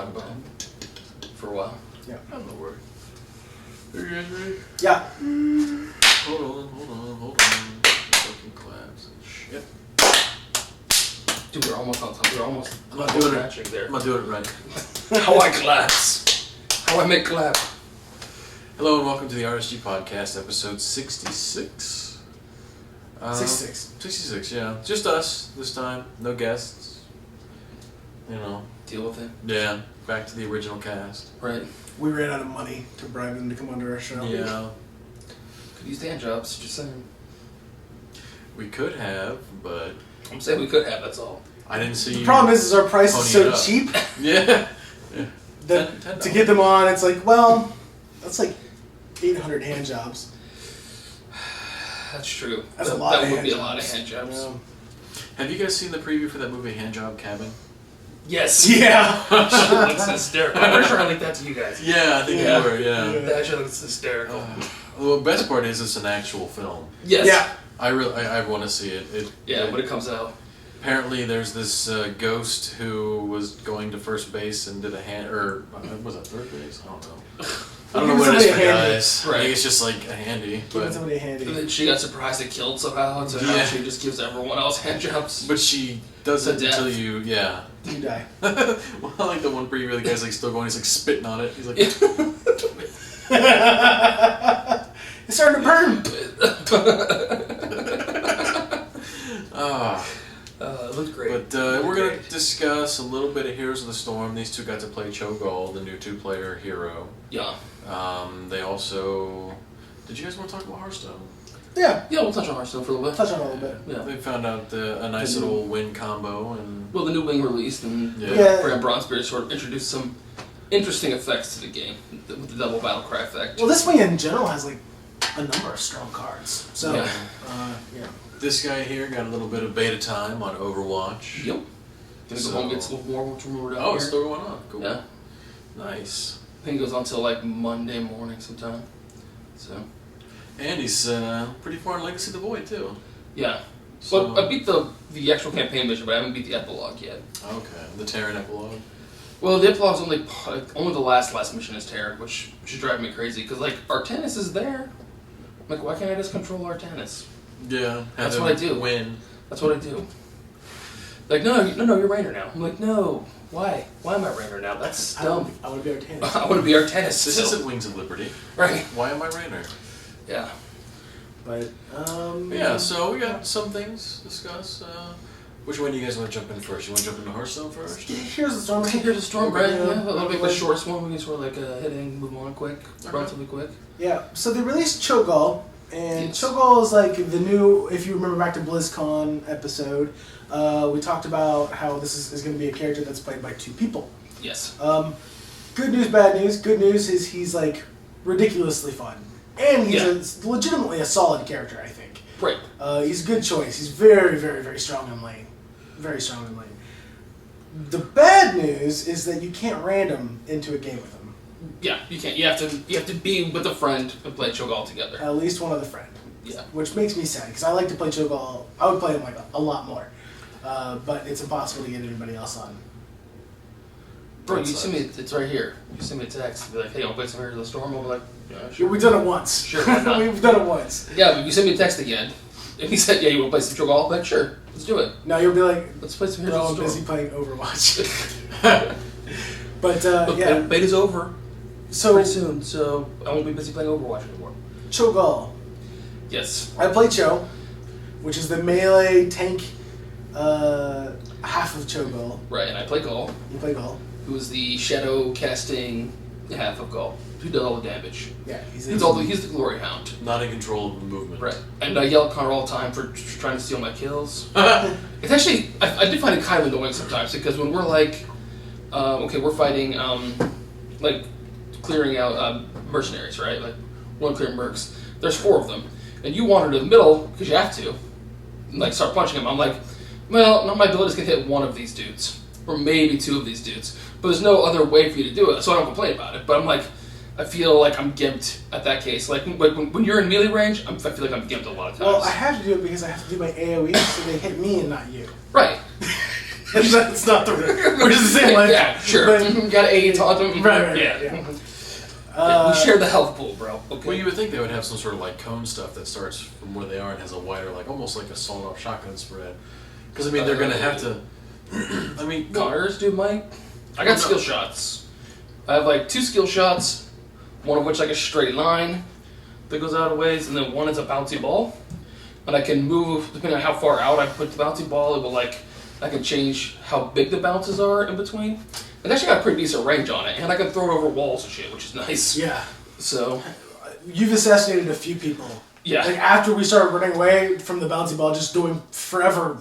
talk about him for a while. Yeah. I'm no worry. Are you guys ready? Yeah. Hold on. Fucking claps. Shit. Dude, we're almost on time. We're almost. I'm not doing matching there. I'm not doing it right. How I claps. How I make clap. Hello and welcome to the RSG Podcast, episode 66. 66. 66, yeah. Just us this time. No guests. You know. Deal with it. Yeah. Back to the original cast. Right. We ran out of money to bribe them to come onto our show. Yeah. Could use hand jobs, just saying. We could have, but I'm saying we could have, that's all. I didn't see. The problem is our price is so Pony it up. cheap Yeah. that $10. to get them on, it's like, well, that's like 800 hand jobs. That's true. That's that a lot that of would hand be jobs. a lot of hand jobs. Yeah. Have you guys seen the preview for that movie Handjob Cabin? Yes. Yeah. That looks hysterical. I'm pretty sure I linked that to you guys. Yeah, I think Yeah. you were, yeah. That shit looks hysterical. Well, the best part is it's an actual film. Yes. Yeah. I want to see it. When it comes out. Apparently, there's this ghost who was going to first base and did a hand, or was that third base? I don't know. I don't know what it is for guys. Right. I think it's just like a handy. Giving somebody a handy. And then she got surprised and killed somehow, and so now Yeah. she just gives everyone else hand jobs. But she does it To death. until you, yeah. You die. Well, I like the one preview where the guy's like still going, he's like spitting on it. He's like, It's starting to burn. ah. It looked great. But we're going to discuss a little bit of Heroes of the Storm. These two got to play Cho'Gall, the new two-player hero. Yeah. They also... Did you guys want to talk about Hearthstone? Yeah. Yeah, we'll touch on Hearthstone for a little bit. Touch on it a little bit. Yeah. They found out a nice little win combo. And Well, the new wing released, and Yeah. Brand Bronzebeard sort of introduced some interesting effects to the game with the double battle cry effect. Well, this wing in general has like a number of strong cards. So, Yeah. yeah. This guy here got a little bit of beta time on Overwatch. Yep. Gonna go home and get a little more, which we're down Oh, here. it's still going on. Cool. Yeah. Nice. I think it goes on till like Monday morning sometime. So, And he's pretty far in Legacy of the Void, too. yeah. So, But I beat the actual campaign mission, but I haven't beat the epilogue yet. Okay, the Terran epilogue. Well, the epilogue's only the last mission is Terran, which should drive me crazy, because like Artanis is there. Like, why can't I just control Artanis? Yeah. That's what I do. Win. That's what I do. Like, no, you're Rainer now. I'm like, no, why? Why am I Rainer now? That's dumb. I would be our tennis. I want to be Artanis. This still. isn't Wings of Liberty. Right. Why am I Rainer? Yeah. But, Yeah, so we got some things to discuss. Which one do you guys want to jump in first? You want to jump into Hearthstone first? Here's the storm. Here's a storm, right? Yeah, a little bit of a like- short one. We can sort of like hitting, move on quick, Okay. relatively quick. Yeah, so they released Cho'Gall, and Yes. Cho'Gall is like the new, if you remember back to BlizzCon episode, we talked about how this is going to be a character that's played by two people. Yes. Good news, bad news. Good news is he's like ridiculously fun. And he's legitimately a solid character, I think. Right. He's a good choice. He's very, very, very strong in lane. Very strong in lane. The bad news is that you can't random into a game with him. Yeah, you can't. You have to be with a friend and play Cho'Gall together. At least one other friend. Yeah. Which makes me sad, because I like to play Cho'Gall. I would play him like a lot more. But it's impossible to get anybody else on. Bro, That you sucks. send me, it's right here. You send me a text, be like, hey, I'll play some Heroes of the Storm. I'll be like, yeah, sure. We've done it once. Sure, why not? We've done it once. Yeah, but you send me a text again. If he said, yeah, you want to play some Cho'Gall? I'm like, sure, let's do it. Now you'll be like, Let's play some bro, Heroes I'm of the busy Storm. playing Overwatch. But, Look, yeah. beta's over So, pretty soon, so I won't be busy playing Overwatch anymore. Cho'Gall. Yes. I play Cho, which is the melee tank half of Cho'Gall. Right, and I play Gall, You play Gall. who is the shadow casting half of Gall, who does all the damage. Yeah, he's He's the Glory Hound. Not in control of the movement. Right. And I yell at Connor all the time for trying to steal my kills. It's actually, I did find it kind of annoying sometimes, because when we're like, we're fighting, like, clearing out mercenaries, right? Like, one clearing mercs. There's 4 of them. And you wander to the middle, because you have to, and, like, start punching them. I'm like, well, my abilities can hit one of these dudes, or maybe 2 of these dudes. But there's no other way for you to do it, so I don't complain about it. But I'm like, I feel like I'm gimped at that case. Like, when you're in melee range, I feel like I'm gimped a lot of times. Well, I have to do it because I have to do my AoE, so they hit me and not you. Right. That's not the which is the same life. Yeah, sure. But, got a taunt him. right. Yeah. We share the health pool, bro. Okay. Well, you would think they would have some sort of like cone stuff that starts from where they are and has a wider, like almost like a sawed-off shotgun spread. Because I mean, they're gonna have to. I mean, Connors, dude, Mike. I got skill shots. I have like 2 skill shots, one of which like a straight line that goes out a ways, and then one is a bouncy ball. And I can move depending on how far out I put the bouncy ball. It will like I can change how big the bounces are in between. It's actually got a pretty decent range on it, and I can throw it over walls and shit, which is nice. Yeah. So you've assassinated a few people. Yeah. Like after we started running away from the bouncy ball, just doing forever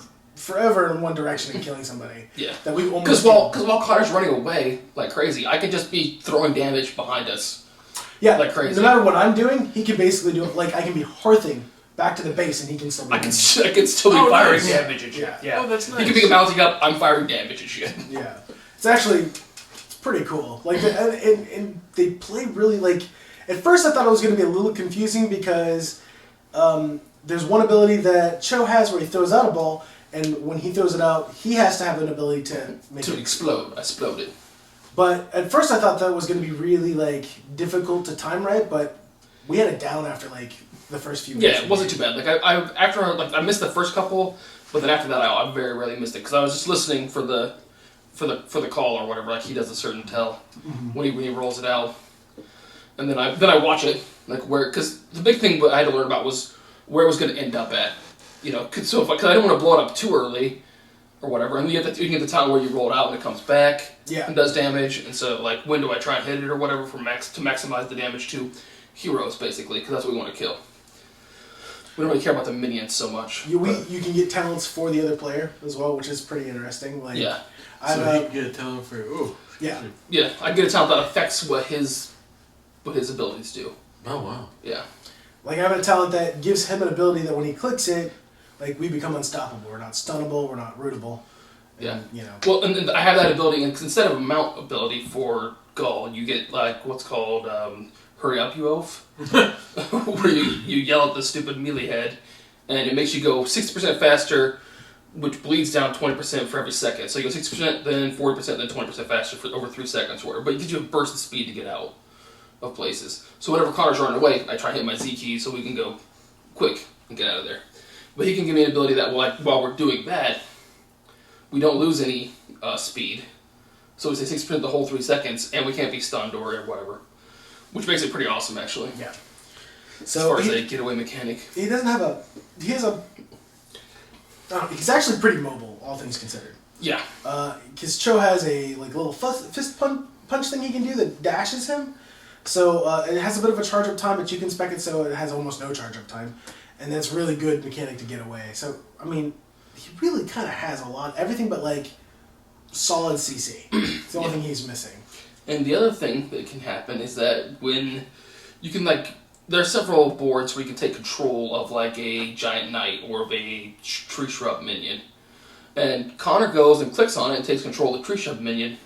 in one direction and killing somebody. Yeah. That we almost. Because while Connor's running away like crazy, I can just be throwing damage behind us. Yeah. Like crazy. No matter what I'm doing, he can basically do it. Like I can be hearthing back to the base, and he can still. I can still be firing damage and shit. Yeah. Oh, that's nice. He can be bouncing up. I'm firing damage and shit. Yeah. It's pretty cool. Like, and they play really like. At first, I thought it was going to be a little confusing because there's one ability that Cho has where he throws out a ball, and when he throws it out, he has to have an ability to make it explode. Explode. But at first, I thought that was going to be really like difficult to time right, but we had it down after like the first few minutes. Yeah, it wasn't too bad. Like I missed the first couple, but then after that, I very rarely missed it because I was just listening for the call or whatever. Like he does a certain tell when he rolls it out, and then I watch it like because the big thing I had to learn about was where it was going to end up at, you know. Because I didn't want to blow it up too early or whatever, and you can get the time where you roll it out and it comes back and does damage, and so like when do I try and hit it or whatever to maximize the damage to heroes basically because that's what we want to kill. We don't really care about the minions so much. You can get talents for the other player as well, which is pretty interesting. Like, yeah. So he can get a talent for Yeah. Yeah, I get a talent that affects what his abilities do. Oh wow. Yeah. Like I have a talent that gives him an ability that when he clicks it, like we become unstoppable. We're not stunnable. We're not rootable. And, Yeah. You know. Well, and then I have that ability, and instead of a mount ability for Gull, you get like what's called "Hurry Up, You Oaf," where you yell at the stupid melee head, and it makes you go 60% faster, which bleeds down 20% for every second. So you go 60%, then 40%, then 20% faster for over 3 seconds, or whatever. But it gives you a burst of speed to get out of places. So whenever Connor's running away, I try to hit my Z key so we can go quick and get out of there. But he can give me an ability that while we're doing that, we don't lose any speed. So we say 6% the whole 3 seconds, and we can't be stunned or whatever. Which makes it pretty awesome, actually. Yeah. So as far as a getaway mechanic. He doesn't have a... He has a... he's actually pretty mobile, all things considered. Yeah. Because Cho has a little fist punch thing he can do that dashes him. So it has a bit of a charge-up time, but you can spec it so it has almost no charge-up time. And that's really good mechanic to get away. So, I mean, he really kind of has a lot... Everything but, like, solid CC. It's the only thing he's missing. And the other thing that can happen is that when you can, like... There are several boards where you can take control of, like, a giant knight or of a tree shrub minion. And Connor goes and clicks on it and takes control of the tree shrub minion.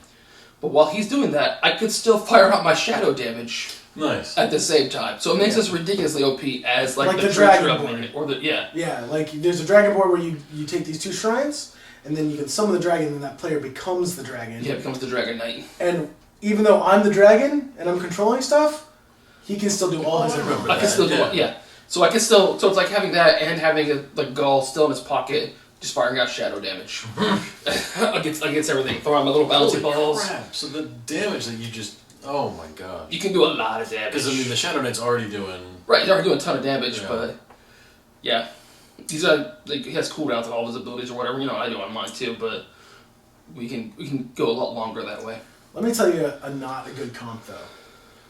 But while he's doing that, I could still fire out my shadow damage. Nice. At the same time. So it makes us ridiculously OP as, like the tree dragon shrub board. minion. Or the, yeah. Yeah, like, there's a dragon board where you take these 2 shrines, and then you can summon the dragon, and that player becomes the dragon. Yeah, it becomes the dragon knight. And even though I'm the dragon, and I'm controlling stuff... He can still do all his... I can still do it, yeah. So I can still... So it's like having that and having the Gull still in his pocket, just firing out shadow damage. against everything. Throwing out my little bouncy balls. Crap. So the damage that you just... Oh my god. You can do a lot of damage. Because, I mean, the Shadow Knight's already doing... Right, he's already doing a ton of damage, but... Yeah. He has cooldowns on all his abilities or whatever. You know, I do on mine too, but... We can go a lot longer that way. Let me tell you not a good comp, though.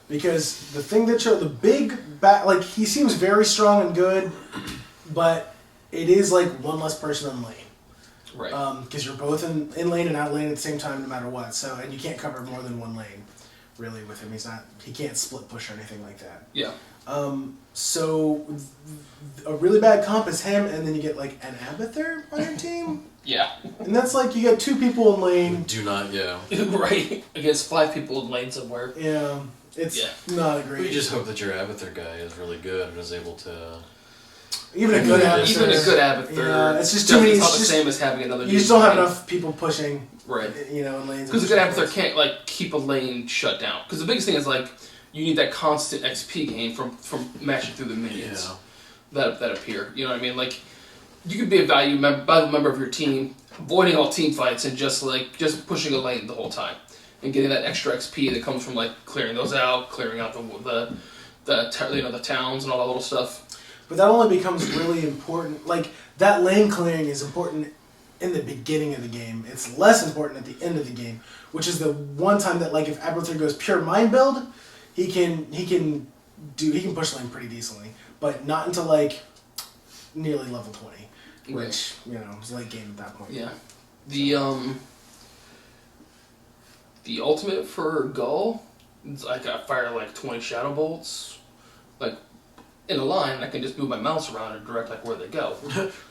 Because the thing that showed the big like he seems very strong and good, but it is like one less person in lane. Right. Because you're both in lane and out lane at the same time, no matter what. So and you can't cover more than one lane, really, with him. He can't split push or anything like that. Yeah. So a really bad comp is him, and then you get like an Abathur on your team. Yeah. And that's like you get 2 people in lane. Do not, yeah. Right. Against 5 people in lane somewhere. Yeah. It's not a great... We just hope that your Abathur guy is really good and is able to Even a good Abathur. Even a good Abathur. Yeah, it's just too many. It's not It's the just, same as having another. you just don't have enough people pushing. Right. You know, in lanes. Because a good Abathur can't like keep a lane shut down. Because the biggest thing is like you need that constant XP gain from mashing through the minions that appear. You know what I mean? Like you could be a valuable member of your team, avoiding all team fights and just pushing a lane the whole time and getting that extra XP that comes from like clearing those out, clearing out the towns and all that little stuff. But that only becomes really important. Like that lane clearing is important in the beginning of the game. It's less important at the end of the game, which is the one time that like if Abathur goes pure mind build, he can push lane pretty decently, but not until like nearly level 20, which you know is late game at that point. Yeah, the ultimate for Gull, is I got fire like 20 shadow bolts, like in a line. I can just move my mouse around and direct like where they go.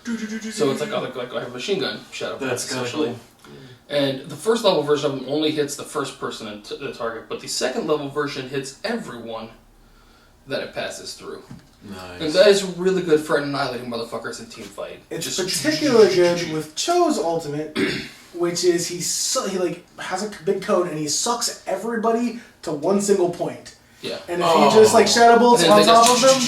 So it's like I have a machine gun shadow bolts essentially. Cool. And the first level version of them only hits the first person in the target, but the second level version hits everyone that it passes through. Nice. And that is really good for annihilating motherfuckers in team fight. It's particularly good with Cho's ultimate, which is he like has a big cone and he sucks everybody to one single point. Yeah. And if you just like shadow bolts on top of them,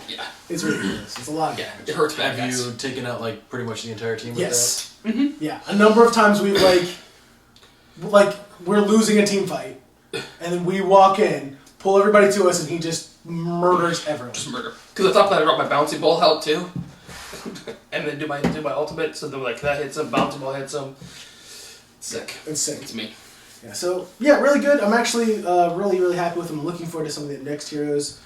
yeah, it's ridiculous. It's a lot of damage. It hurts bad Have guys. you taken out like pretty much the entire team with Yes. that? Mm-hmm. Yeah. A number of times we've like we're losing a team fight, and then we walk in, pull everybody to us, and he just murders everyone. Just murder. Because I thought that I dropped my bouncy ball help too, and then do my ultimate. So then like that hits him, bouncy ball hits him. Sick. It's sick. It's me. Yeah, so, yeah, really good. I'm actually really, really happy with him. I'm looking forward to some of the next heroes.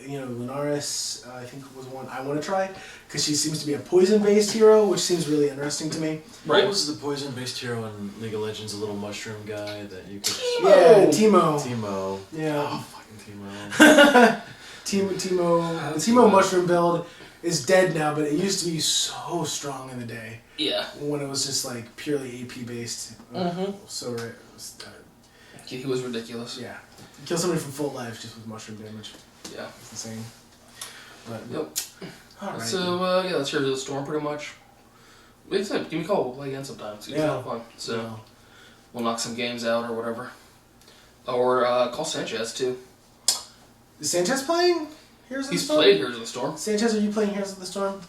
Lunaris, I think, was one I want to try, because she seems to be a poison-based hero, which seems really interesting to me. What was the poison-based hero in League of Legends, a little mushroom guy that you could... Yeah, Teemo. Teemo. Yeah. Oh, fucking Teemo. The Teemo mushroom build is dead now, but it used to be so strong in the day. Yeah. When it was just like purely AP based. So it was, he was ridiculous. Yeah. Kill somebody from full life just with mushroom damage. Yeah. It's insane. But, yep. Alright. So, that's Heroes of the Storm pretty much. Like I said, give me a call. We'll play again sometime. It's a lot of fun. So, we'll knock some games out or whatever. Or call Sanchez too. Is Sanchez playing Heroes of the Storm? He's played Heroes of the Storm. Sanchez, are you playing Heroes of the Storm?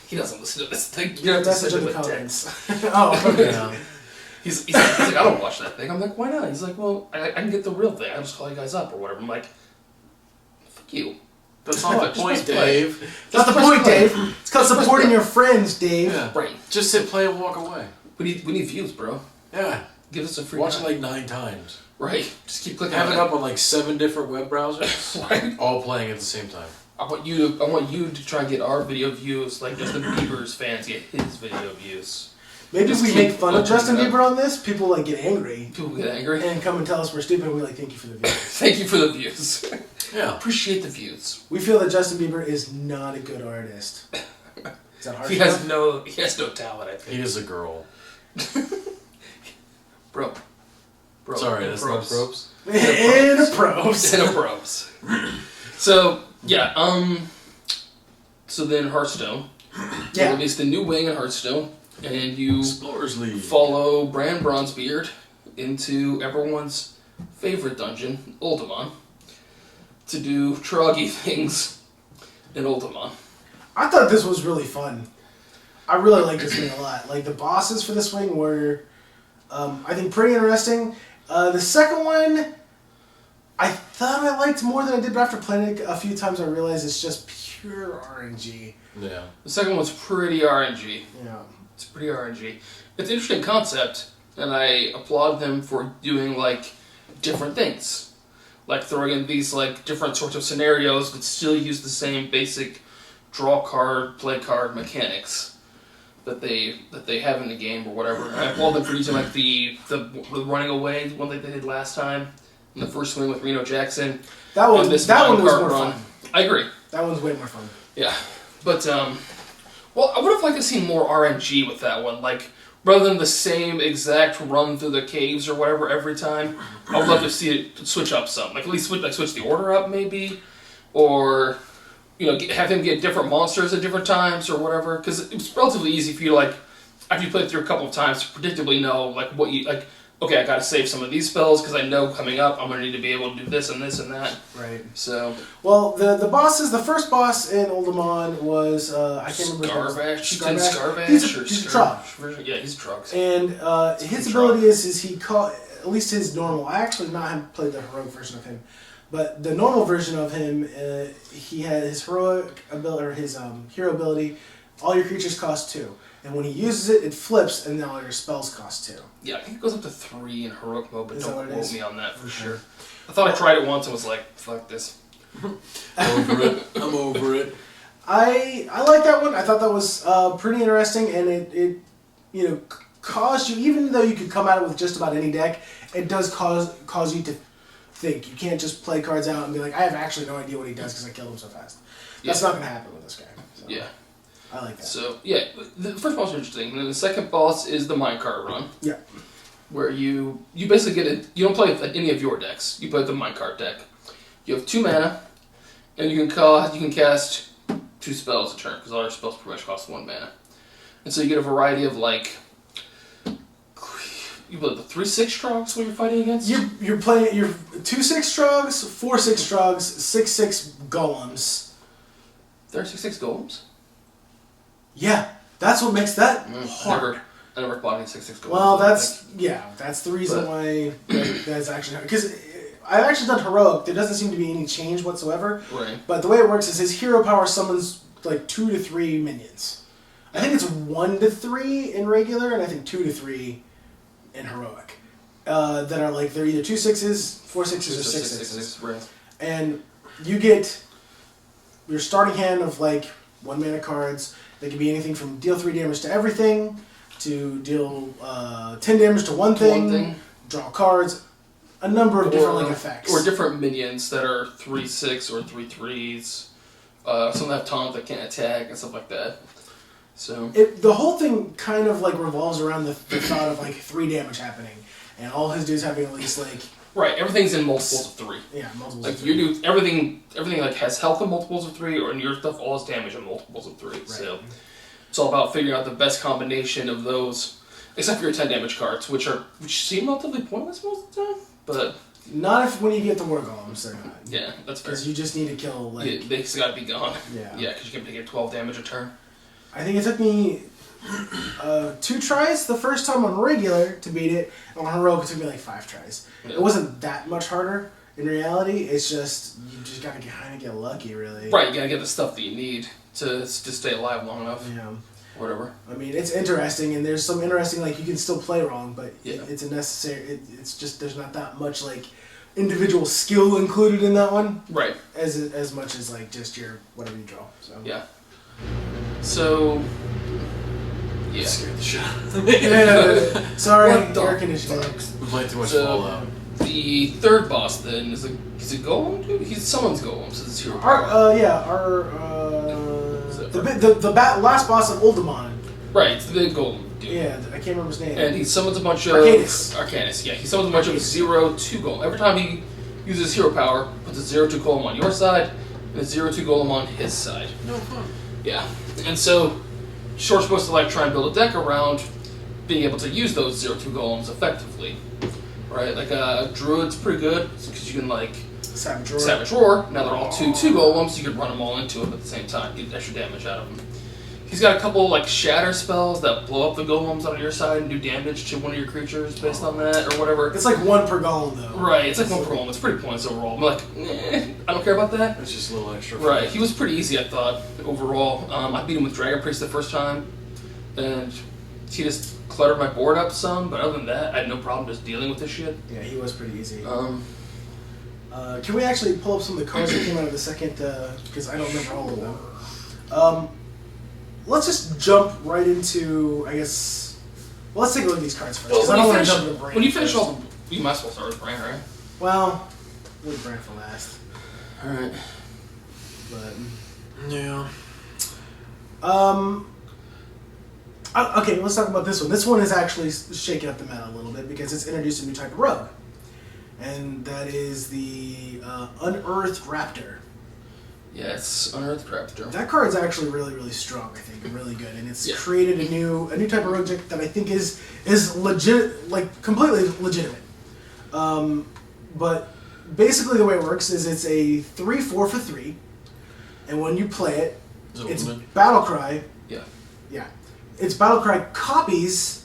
He doesn't listen to this thing. You have to message in the comments. Oh, okay. Yeah. He's like, I don't watch that thing. I'm like, why not? He's like, well, I can get the real thing. I just call you guys up or whatever. I'm like, fuck you. That's not the point, Dave. That's the point, Dave. It's called supporting your friends, Dave. Yeah. Right. Just sit, play, and walk away. We need views, bro. Yeah. Give us a free Watch time. it like 9 times. Right. Just keep clicking Have on it up on like 7 different web browsers. Right. All playing at the same time. I want you to try and get our video views like Justin Bieber's fans get his video views. Maybe Just if we keep make fun of Justin butchering it Bieber on this, people like get angry People get angry. and come and tell us we're stupid. And we're like, thank you for the views. Thank you for the views. Yeah. Appreciate the views. We feel that Justin Bieber is not a good artist. Is that harsh? He has no talent. I think. He is a girl. Bro. Sorry, that's not probes. In a pros. In a probes. So yeah. So then Hearthstone. They Yeah. released a new wing in Hearthstone, and you Explorers League. follow Bran Bronzebeard into everyone's favorite dungeon, Uldaman, to do troggy things in Uldaman. I thought this was really fun. I really like this wing a lot. Like the bosses for this wing were, I think, pretty interesting. The second one, I thought I liked more than I did, but after playing it a few times, I realized it's just pure RNG. Yeah. The second one's pretty RNG. Yeah. It's pretty RNG. It's an interesting concept, and I applaud them for doing like different things, like throwing in these like different sorts of scenarios that still use the same basic draw card, play card mechanics that they have in the game or whatever. And I applaud them for using like the running away one that they did last time in the first swing with Reno Jackson. That one and this was minecart more run. fun. I agree. That one's way more fun. Yeah, but well, I would have liked to see more RNG with that one. Like rather than the same exact run through the caves or whatever every time, I would love to see it switch up some. Like at least switch the order up maybe, or have him get different monsters at different times or whatever. Because it's relatively easy for you to, like, after you play it through a couple of times, to predictably know, like, what you, like, okay, I gotta save some of these spells because I know coming up I'm gonna need to be able to do this and this and that. Right. So. Well, the first boss in Uldaman was, I can't remember. Scarvash. He's a Trog. Yeah, he's a Trog. And his ability is he call, at least his normal, I actually haven't played the heroic version of him, but the normal version of him, he had his heroic ability, or his hero ability, all your creatures cost 2. And when he uses it, it flips, and then all your spells cost 2. Yeah, I think it goes up to 3 in heroic mode, but don't quote me on that for sure. I thought I tried it once and was like, fuck this. I'm over it. I like that one. I thought that was pretty interesting, and it caused you, even though you could come at it with just about any deck, it does cause you to think. You can't just play cards out and be like, I have actually no idea what he does because I killed him so fast. That's not going to happen with this guy. So. Yeah. I like that. So, yeah, the first boss is interesting. And then the second boss is the minecart run. Yeah. Where you basically get it. You don't play with any of your decks. You play with the minecart deck. You have 2 mana, and you can cast 2 spells a turn, because all your spells pretty much cost 1 mana. And so you get a variety of, like, you play the 3/6 Trogs when you're fighting against? You're playing your 2/6 Trogs, 4/6 Trogs, 6/6 Golems. There are 6/6 Golems? Yeah, that's what makes that hard. I never bought any 6/6 Golems. Well, that's the reason why that's actually, because I've actually done heroic. There doesn't seem to be any change whatsoever. Right. But the way it works is his hero power summons like 2 to 3 minions. I think it's 1 to 3 in regular, and I think 2 to 3 in heroic. That are like, they're either 2/6s, 4/6s, or 6/6s. Right. And you get your starting hand of like 1 mana cards. They can be anything from deal 3 damage to everything, to deal 10 damage to one thing, draw cards, a number of different like effects. Or different minions that are 3/6 or 3/3s. Some that have taunt that can't attack and stuff like that. So the whole thing kind of like revolves around the thought of like 3 damage happening, and all his dudes having at least like. Right, everything's in multiples of 3. Yeah, multiples like of 3. You do everything like has health in multiples of 3, or in your stuff all has damage in multiples of 3. Right. So it's all about figuring out the best combination of those, except for your 10 damage cards, which seem relatively pointless most of the time, but not when you get the war golems, they're not. Yeah, that's fair. Because you just need to kill like. Yeah, they just gotta be gone. Yeah. Yeah, because you can take 12 damage a turn. I think it took me 2 tries the first time on regular to beat it. On heroic, it took me like 5 tries. Yeah. It wasn't that much harder in reality. It's just you just gotta kind of get lucky, really. Right, you gotta get the stuff that you need to stay alive long enough. Yeah. Whatever. I mean, it's interesting, and there's some interesting like you can still play wrong, but yeah. It's a necessary. It's just there's not that much like individual skill included in that one. Right. As much as like just your whatever you draw. So. Yeah. So. Yeah. Scared the shit out of me. Sorry, air conditioning. We played too much Fallout. The third boss then is a golem dude. He's someone's golem, so it's hero power. The last boss of Uldaman. Right, it's the big golem dude. Yeah, I can't remember his name. And he summons a bunch of Arcanus. Yeah, he summons a bunch of 0/2 golem. Every time he uses hero power, puts a 0/2 golem on your side and a 0/2 golem on his side. No fun. Yeah, and so you're supposed to like try and build a deck around being able to use those 0/2 golems effectively, right? Like Druid's pretty good because you can like Savage Roar. Now they're all 2/2 golems. You can run them all into him at the same time, get extra damage out of them. He's got a couple like shatter spells that blow up the golems on your side and do damage to one of your creatures based on that or whatever. It's like 1 per golem though. Right, it's like 1 per golem. It's pretty pointless overall. I'm like, I don't care about that. It's just a little extra. Right, he was pretty easy I thought overall. I beat him with Dragon Priest the first time, and he just cluttered my board up some. But other than that, I had no problem just dealing with this shit. Yeah, he was pretty easy. Can we actually pull up some of the cards that came out of the second? Because I don't remember all of them. Let's just jump right into, I guess. Well, let's take a look at these cards first. Because I don't want to jump into Brain. When you finish all the, you might as well start with Brain, right? Well, we'll leave Brain for last. All right. But yeah. Okay, let's talk about this one. This one is actually shaking up the meta a little bit because it's introduced a new type of rogue, and that is the Unearthed Raptor. Yeah, it's Unearthed Raptor. That card's actually really, really strong, I think, and really good. And it's Yeah. created a new type of rogue deck that I think is legit, like completely legitimate. But basically the way it works is it's a 3/4 for 3, and when you play it, it's Battlecry. Yeah. Yeah. It's Battlecry copies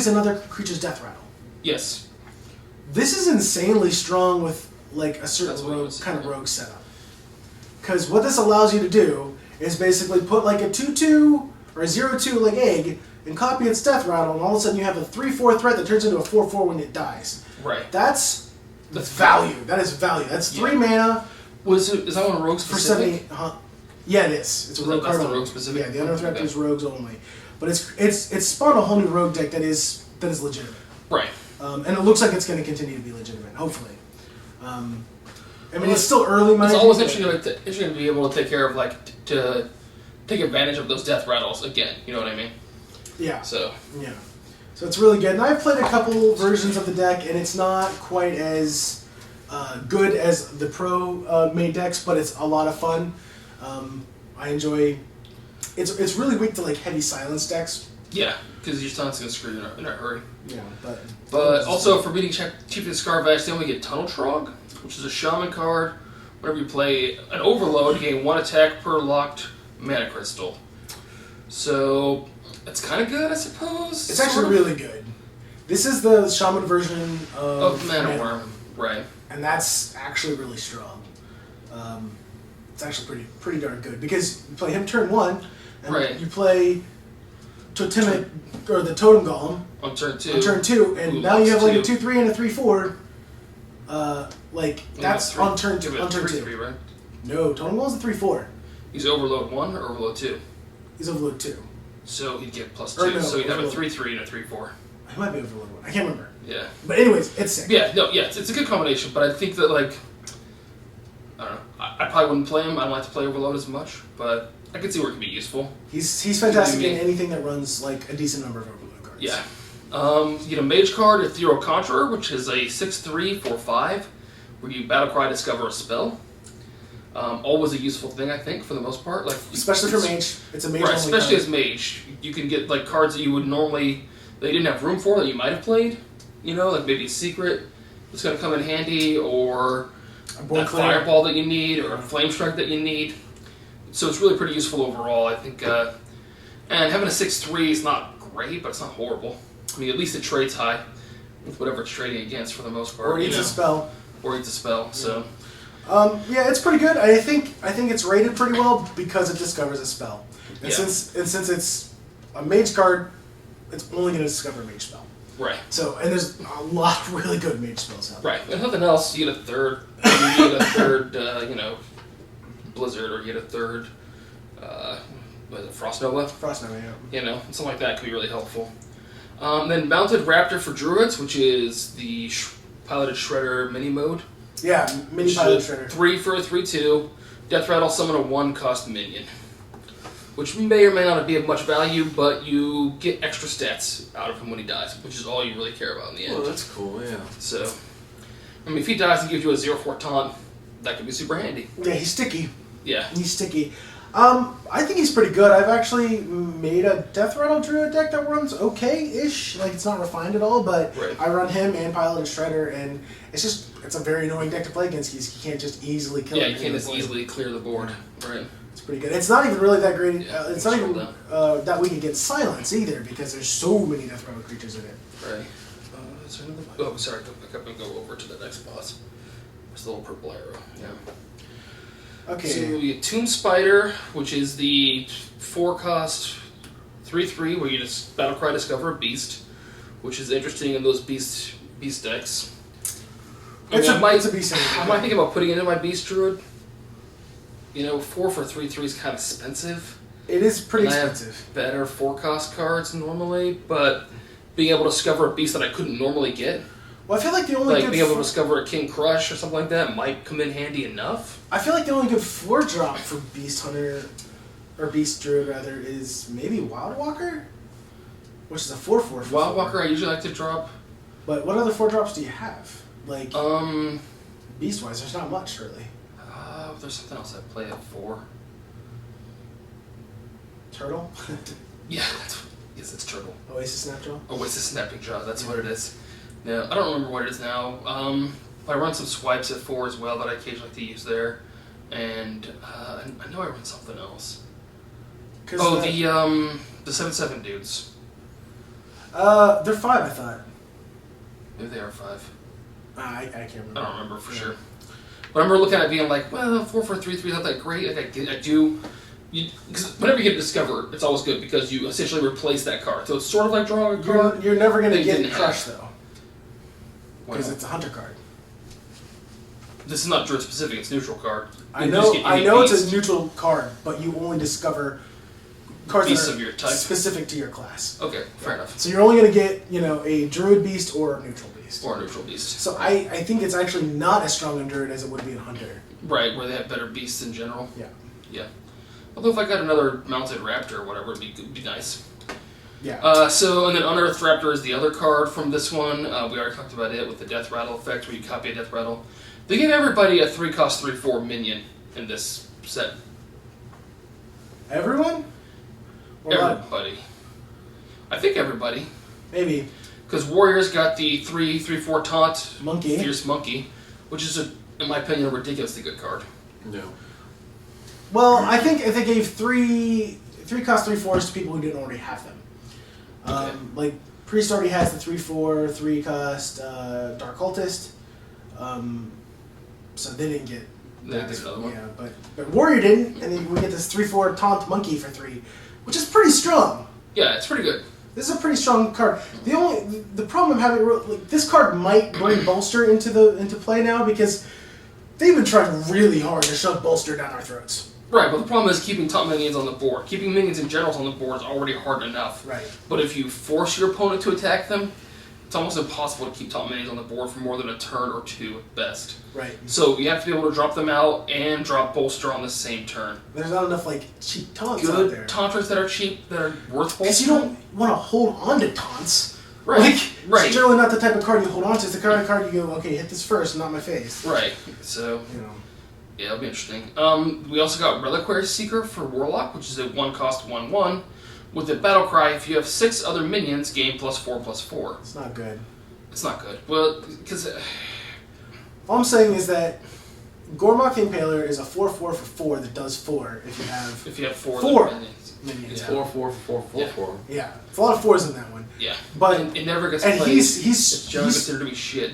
another creature's death rattle. Yes. This is insanely strong with like a That's certain what I rogue, was kind of saying. rogue setup. Because what this allows you to do is basically put like a 2/2 or a 0/2 like egg and copy its death rattle, and all of a sudden you have a 3/4 threat that turns into a 4/4 when it dies. Right. That's value. That is value. That's 3 mana Is that one rogue for specific? 70. Yeah, it is. It's a rogue card. That's the only. rogue specific? Yeah, the Unearthed Okay. Raptor's rogues only. But it's spawned a whole new rogue deck that is legitimate. Right. And it looks like it's going to continue to be legitimate, hopefully. I mean, it's still early, It's always interesting to be able to take care of, like, to take advantage of those death rattles again. You know what I mean? Yeah. So. Yeah. So it's really good. And I've played a couple versions of the deck, and it's not quite as good as the pro made decks, but it's a lot of fun. I enjoy. It's really weak to like heavy silence decks. Yeah, because your stunt's gonna screw you in a hurry. Yeah, But also for beating Chief of the Scarvash, they only get Tunnel Trog, which is a shaman card. Whenever you play an Overload, you gain 1 attack per locked mana crystal. So it's kind of good, I suppose. it's actually really good. This is the shaman version of Mana Worm, right? and that's actually really strong. It's actually pretty darn good because you play him turn 1, and Right. you play Totemic or the Totem Golem On turn 2. on turn 2, and Ooh, now you have like a that's 2/3 and a 3/4. Like Yeah, that's on turn 2. Yeah, On turn 3/3, 2. right? No, Totem Golem's a 3/4. He's Overload 1 or Overload 2? He's Overload 2. So he'd get plus Or 2. no, So he'd have a Overload. 3/3 and a 3/4. He might be Overload 1. I can't remember. Yeah. But anyways, it's sick. Yeah, no, yeah, it's a good combination, but I think that, like, I don't know, I probably wouldn't play him. I don't like to play Overload as much, but I could see where it could be useful. He's fantastic You in mean- anything that runs like a decent number of Overload cards. Yeah. You get a Mage card, Ethereal Conjurer, which is a 6/3 for 5, where you Battlecry discover a spell. Always a useful thing, I think, for the most part. Like, Especially for Mage. It's a Mage right, only especially card. as Mage. You can get, like, cards that you would normally, that you didn't have room for, that you might have played. You know, like maybe a Secret that's going to come in handy, or A Board that Clear. Fireball that you need, or a Flame Strike that you need. So it's really pretty useful overall, I think. And having a 6/3 is not great, but it's not horrible. I mean, at least it trades high with whatever it's trading against for the most part. Or eats a spell. Or eats a spell, so. Yeah, it's pretty good. I think it's rated pretty well because it discovers a spell. And Yeah. since it's a Mage card, it's only going to discover a Mage spell. Right. So, and there's a lot of really good Mage spells out there. Right. If nothing else, you get a third, Blizzard, or you get a third, what is it, Frost Nova? Frost Nova, yeah. You know, something like that could be really helpful. Then Mounted Raptor for Druids, which is the Piloted Shredder mini mode. Yeah, mini Which Pilot is a Shredder. 3 for a 3/2. Death Rattle, summon a 1-cost minion. Which may or may not be of much value, but you get extra stats out of him when he dies, which is all you really care about in the end. Well, that's cool, yeah. So, I mean, if he dies and gives you a 0/4 taunt, that could be super handy. Yeah, he's sticky. Yeah. He's sticky. I think he's pretty good. I've actually made a Death Rattle Druid deck that runs okay-ish. Like, it's not refined at all, but Right. I run him and Pilot and Shredder, and it's a very annoying deck to play against because you can't just easily kill Yeah, him. you can't just easily clear the board. Right. It's pretty good. It's not even really that great. Yeah, It's not scroll even down. that weak against Silence either because there's so many Death Rattle creatures in it. Right. Is there another? Oh, sorry. Go back up and go over to the next boss. It's the little purple arrow. Yeah. Okay. So you get Tomb Spider, which is the 4-cost 3/3, where you just Battlecry discover a beast, which is interesting in those beast decks. It's I a beast. I might think about putting it in my Beast Druid. You know, 4 for 3/3 is kind of expensive. It is pretty And I have expensive. better 4-cost cards normally, but being able to discover a beast that I couldn't normally get, Well, I feel like the only like good being able to discover a King Crush or something like that, might come in handy enough. I feel like the only good 4-drop for Beast Hunter or Beast Druid rather is maybe Wild Walker, which is a 4/4. Wild Walker, I usually like to drop. But what other 4-drops do you have? Like beast-wise, there's not much, really. There's something else I play at 4. Turtle? Yeah, yes, it's Turtle. Oasis Snapjaw? Oasis Snapping Jaw, that's what it is. No, I don't remember what it is now. I run some swipes at 4 as well that I occasionally like to use there. And I know I run something else. The 7-7 dudes. They're 5, I thought. Maybe they are 5. I can't remember. I don't remember for sure. But I remember looking at it being like, well, 4-4-3-3, not that great. Like I do. Because whenever you get a Discover, it's always good because you essentially replace that card. So it's sort of like drawing a card. You're never going to get Crush, though. Because Well, it's a Hunter card. this is not Druid specific, it's neutral card. I You know just get any it's beast. a neutral card, but you only discover cards Beasts that of are your type. specific to your class. Okay, fair enough. So you're only going to get, a Druid Beast or a Neutral Beast. Or a neutral beast. So I think it's actually not as strong in Druid as it would be in Hunter. Right, where they have better beasts in general. Yeah. Yeah. Although if I got another mounted raptor or whatever, it'd be nice. Yeah. And then Unearthed Raptor is the other card from this one. We already talked about it with the Death Rattle effect, where you copy a Death Rattle. They give everybody a 3-cost 3/4 minion in this set. Everyone? Or what? Everybody. I think everybody. Maybe. Because Warriors got the 3/4 taunt Monkey. Fierce Monkey, which is, in my opinion, a ridiculously good card. No. Well, I think they gave 3-cost 3/4s to people who didn't already have them. Okay. Like, Priest already has the 3/4, 3-cost Dark Cultist. So they didn't get They did another one. Yeah, but Warrior didn't, and then we get this 3/4 Taunt Monkey for 3, which is pretty strong. Yeah, it's pretty good. This is a pretty strong card. The problem I'm having, like, this card might bring Bolster into play now because they've been trying really hard to shove Bolster down our throats. Right, but the problem is keeping top minions on the board. Keeping minions in general on the board is already hard enough. Right. But if you force your opponent to attack them, it's almost impossible to keep top minions on the board for more than a turn or 2 at best. Right. So you have to be able to drop them out and drop Bolster on the same turn. There's not enough, like, cheap taunts out there. Good taunters that are cheap, that are worth Bolster. Because you don't want to hold on to taunts. Right, Like, right. It's generally not the type of card you hold on to. It's the kind of card you go, okay, hit this first, not my face. Right, so... You know. Yeah, it'll be interesting. We also got Reliquary Seeker for Warlock, which is a 1-cost 1/1. With the Battle Cry, if you have 6 other minions, gain +4/+4. It's not good. It's not good. Well, because... All I'm saying is that Gormok the Impaler is a 4/4 for 4 that does 4 if you have 4 4 other minions. minions. It's Yeah. 4-4-4-4-4. Yeah, it's a lot of 4s in that one. Yeah. But it never gets and played. he's It's generally considered to be shit.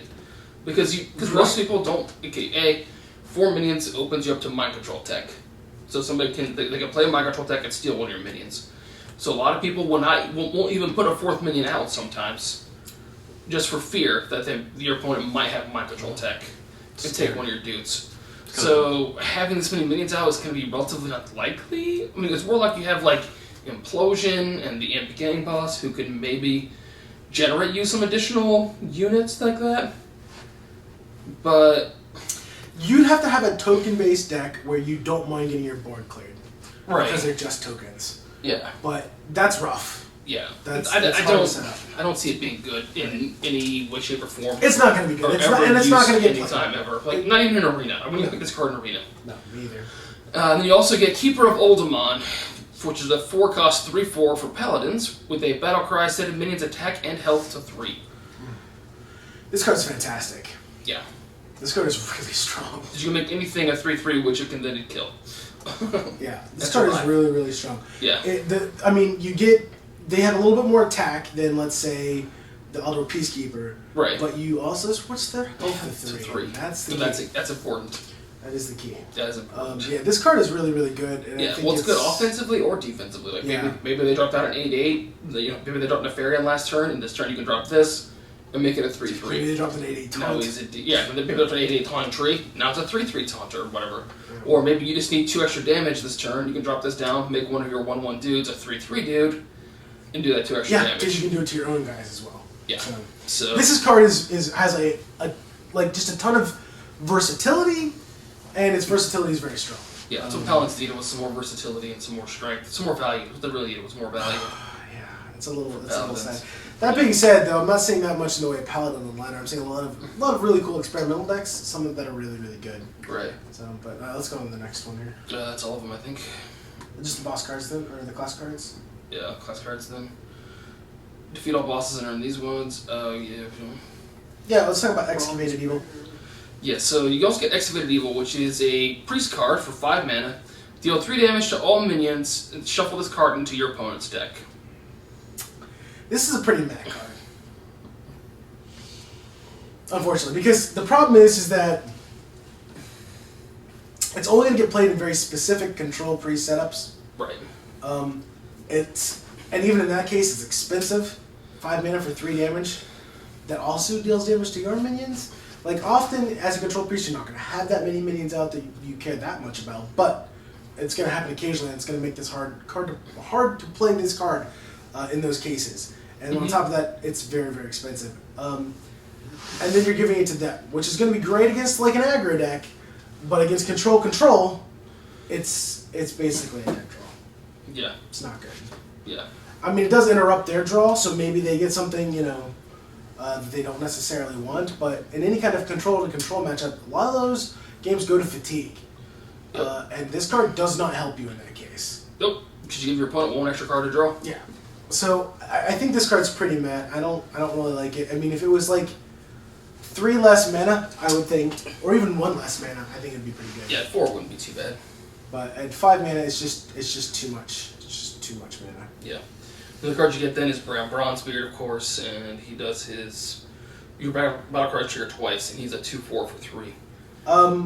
Because most people don't... Okay, 4 minions opens you up to mind control tech. So somebody can play a mind control tech and steal one of your minions. So a lot of people won't even put a 4th minion out sometimes, just for fear that your opponent might have mind control tech and take one of your dudes. So having this many minions out is going to be relatively unlikely. I mean, as Warlock you have like Implosion and the Imp Gang Boss who can maybe generate you some additional units like that. But you'd have to have a token-based deck where you don't mind getting your board cleared. right, Because they're just tokens. yeah, But that's rough. yeah. That's I hard to set don't. up. I don't see it being good in any way, shape, or form. It's not going to be good. Or It's ever not going to get any played. time ever. Like not even in arena. I wouldn't even pick this card in arena. No, me either. And then you also get Keeper of Oldemon, which is a 4-cost 3/4 for Paladins with a battle cry set of minions attack and health to 3. This card's fantastic. Yeah. This card is really strong. You can make anything a 3/3, which it can then kill. Yeah, this That's card is alive. really, really strong. Yeah. They have a little bit more attack than, let's say, the Elder Peacekeeper. Right. But you also switch their health to To 3. 3. That's the So key. that's important. That is the key. That is important. Yeah, this card is really, really good. And I Yeah, think well, it's good offensively or defensively. Like Yeah. maybe they dropped out an 8/8. Maybe they dropped Nefarian last turn, and this turn you can drop this and make it a 3/3. Maybe they dropped an 8/8 Now taunt. is it? Yeah, when they picked up an 8/8 taunt tree, now it's a 3/3 taunt or whatever. Or maybe you just need 2 extra damage this turn. You can drop this down, make one of your 1/1 dudes a 3/3 dude, and do that 2 extra Yeah, because damage. you can do it to your own guys as well. Yeah. So, So this card has a just a ton of versatility, and its versatility is very strong. yeah, that's what Paladins needed was some more versatility and some more strength, some more value. What they really needed was more value. Yeah, it's a little sad. That being said, though, I'm not seeing that much in the way of Paladin on the ladder. I'm seeing a lot of really cool experimental decks, some that are really, really good. Right. So, but let's go on to the next one here. That's all of them, I think. Just the boss cards then, or the class cards? Yeah, class cards then. Defeat all bosses and earn these ones. Yeah. Yeah, let's talk about Excavated Evil. Yeah, so you also get Excavated Evil, which is a priest card for 5 mana. Deal 3 damage to all minions, and shuffle this card into your opponent's deck. This is a pretty meh card. Unfortunately, because the problem is that it's only going to get played in very specific control priest setups. Right. And even in that case, it's expensive. 5 mana for 3 damage. That also deals damage to your minions. Like, often, as a control priest, you're not going to have that many minions out that you care that much about. But it's going to happen occasionally, and it's going to make this hard to play this card in those cases. And on top of that, it's very, very expensive. And then you're giving it to them, which is going to be great against, like, an aggro deck. But against control, it's basically a deck draw. Yeah. It's not good. Yeah. I mean, it does interrupt their draw, so maybe they get something, that they don't necessarily want. But in any kind of control-to-control matchup, a lot of those games go to fatigue. Yep. And this card does not help you in that case. Nope. Because you give your opponent 1 extra card to draw. Yeah. So I think this card's pretty meh. I don't really like it. I mean, if it was like 3 less mana, I would think, or even 1 less mana, I think it'd be pretty good. Yeah, 4 wouldn't be too bad. But at 5 mana, it's just too much. It's just too much mana. Yeah. The card you get then is Bronzebeard, of course, and he does your battle card trigger twice, and he's a 2/4 for 3.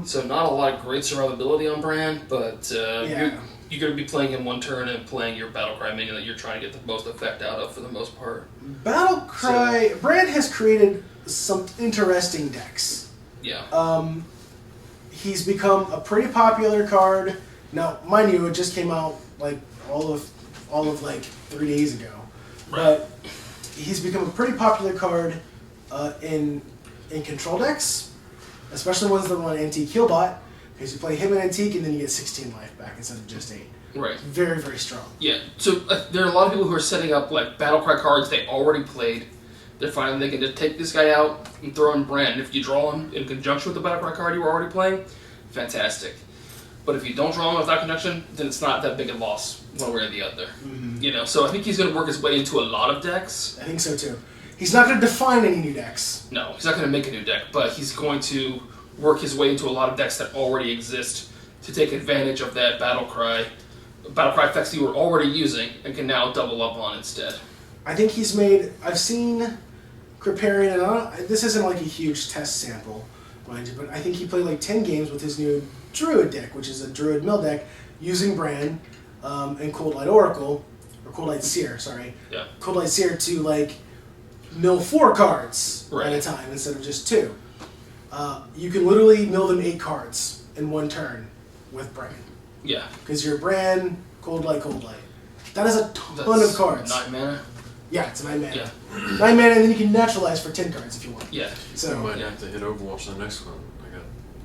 So not a lot of great survivability on Bran, but yeah. you're going to be playing him 1 turn and playing your Battlecry minion that you're trying to get the most effect out of for the most part. Battlecry... Brand has created some interesting decks. Yeah. He's become a pretty popular card. Now, mind you, it just came out like all of like 3 days ago. Right. But he's become a pretty popular card in control decks, especially ones that run Antique Healbot, because you play him in Antique and then you get 16 life back instead of just 8. Right. Very, very strong. Yeah. So there are a lot of people who are setting up like Battlecry cards they already played. They're finding they can just take this guy out and throw in Brand. If you draw him in conjunction with the Battlecry card you were already playing, fantastic. But if you don't draw him without conjunction, then it's not that big a loss one way or the other. Mm-hmm. So I think he's going to work his way into a lot of decks. I think so too. He's not going to define any new decks. No, he's not going to make a new deck, but he's going to work his way into a lot of decks that already exist to take advantage of that Battlecry effects you were already using and can now double up on instead. I think I've seen Kriparian, and this isn't like a huge test sample, mind you, but I think he played like 10 games with his new Druid deck, which is a Druid mill deck, using Bran and Cold Light Oracle, or Cold Light Seer, sorry. Yeah. Cold Light Seer to like mill 4 cards right. at a time instead of just 2. You can literally mill them 8 cards in 1 turn with Bran. Yeah. Because you're Bran, Cold Light. That is a ton of cards. 9 mana? Yeah, it's 9 mana. Yeah. 9 mana, and then you can naturalize for 10 cards if you want. Yeah. So I might have to hit Overwatch the next one.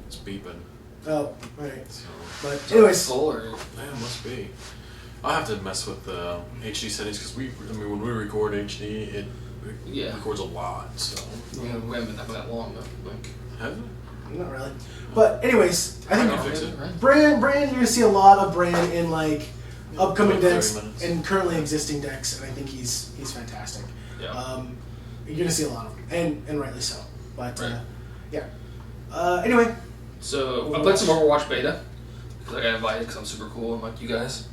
It's beeping. Oh, right. So, but anyways, full or yeah, it must be. I have to mess with the HD settings because when we record HD, it records a lot. So yeah, we haven't been that long though. Like, have it? not really. But anyways, I think fix it. Right? Bran, you're gonna see a lot of Bran in like upcoming Like decks 30 minutes. and currently existing decks, and I think he's fantastic. Yeah. You're gonna see a lot of them, and rightly so. But Right. yeah. Anyway. So I played some Overwatch beta because I got invited because I'm super cool and like you guys.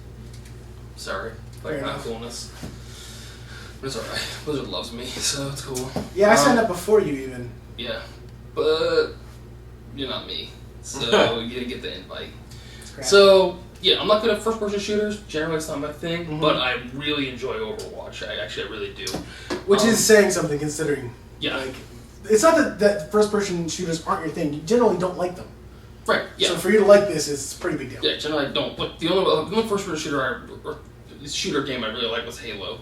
Sorry, like Fair not enough. coolness. But it's alright. Blizzard loves me, so it's cool. Yeah, I signed up before you even. Yeah, but you're not me, so you didn't get the invite. Crap. So yeah, I'm not good at first-person shooters. Generally, it's not my thing, Mhm. but I really enjoy Overwatch. I really do. Which is saying something considering. Yeah. Like, it's not that first-person shooters aren't your thing. You generally don't like them. Right. Yeah. So for you to like this is a pretty big deal. Yeah, generally I don't. But the only first-person shooter game I really liked was Halo,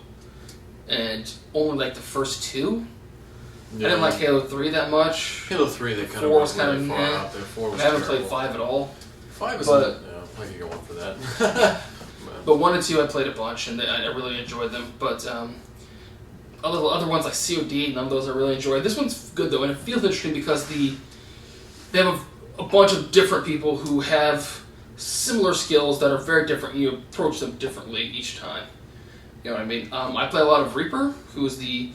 and only like the first 2. Yeah. I didn't like Halo 3 that much. Halo 3, they kind 4 of was went kind really of far meh. out there. 4 was I haven't terrible. played 5 at all. 5 is but- I could go on for that. But 1 and 2 I played a bunch, and I really enjoyed them. But other ones like COD, none of those I really enjoy. This one's good though, and it feels interesting because they have a bunch of different people who have similar skills that are very different, and you approach them differently each time. You know what I mean? I play a lot of Reaper, who is the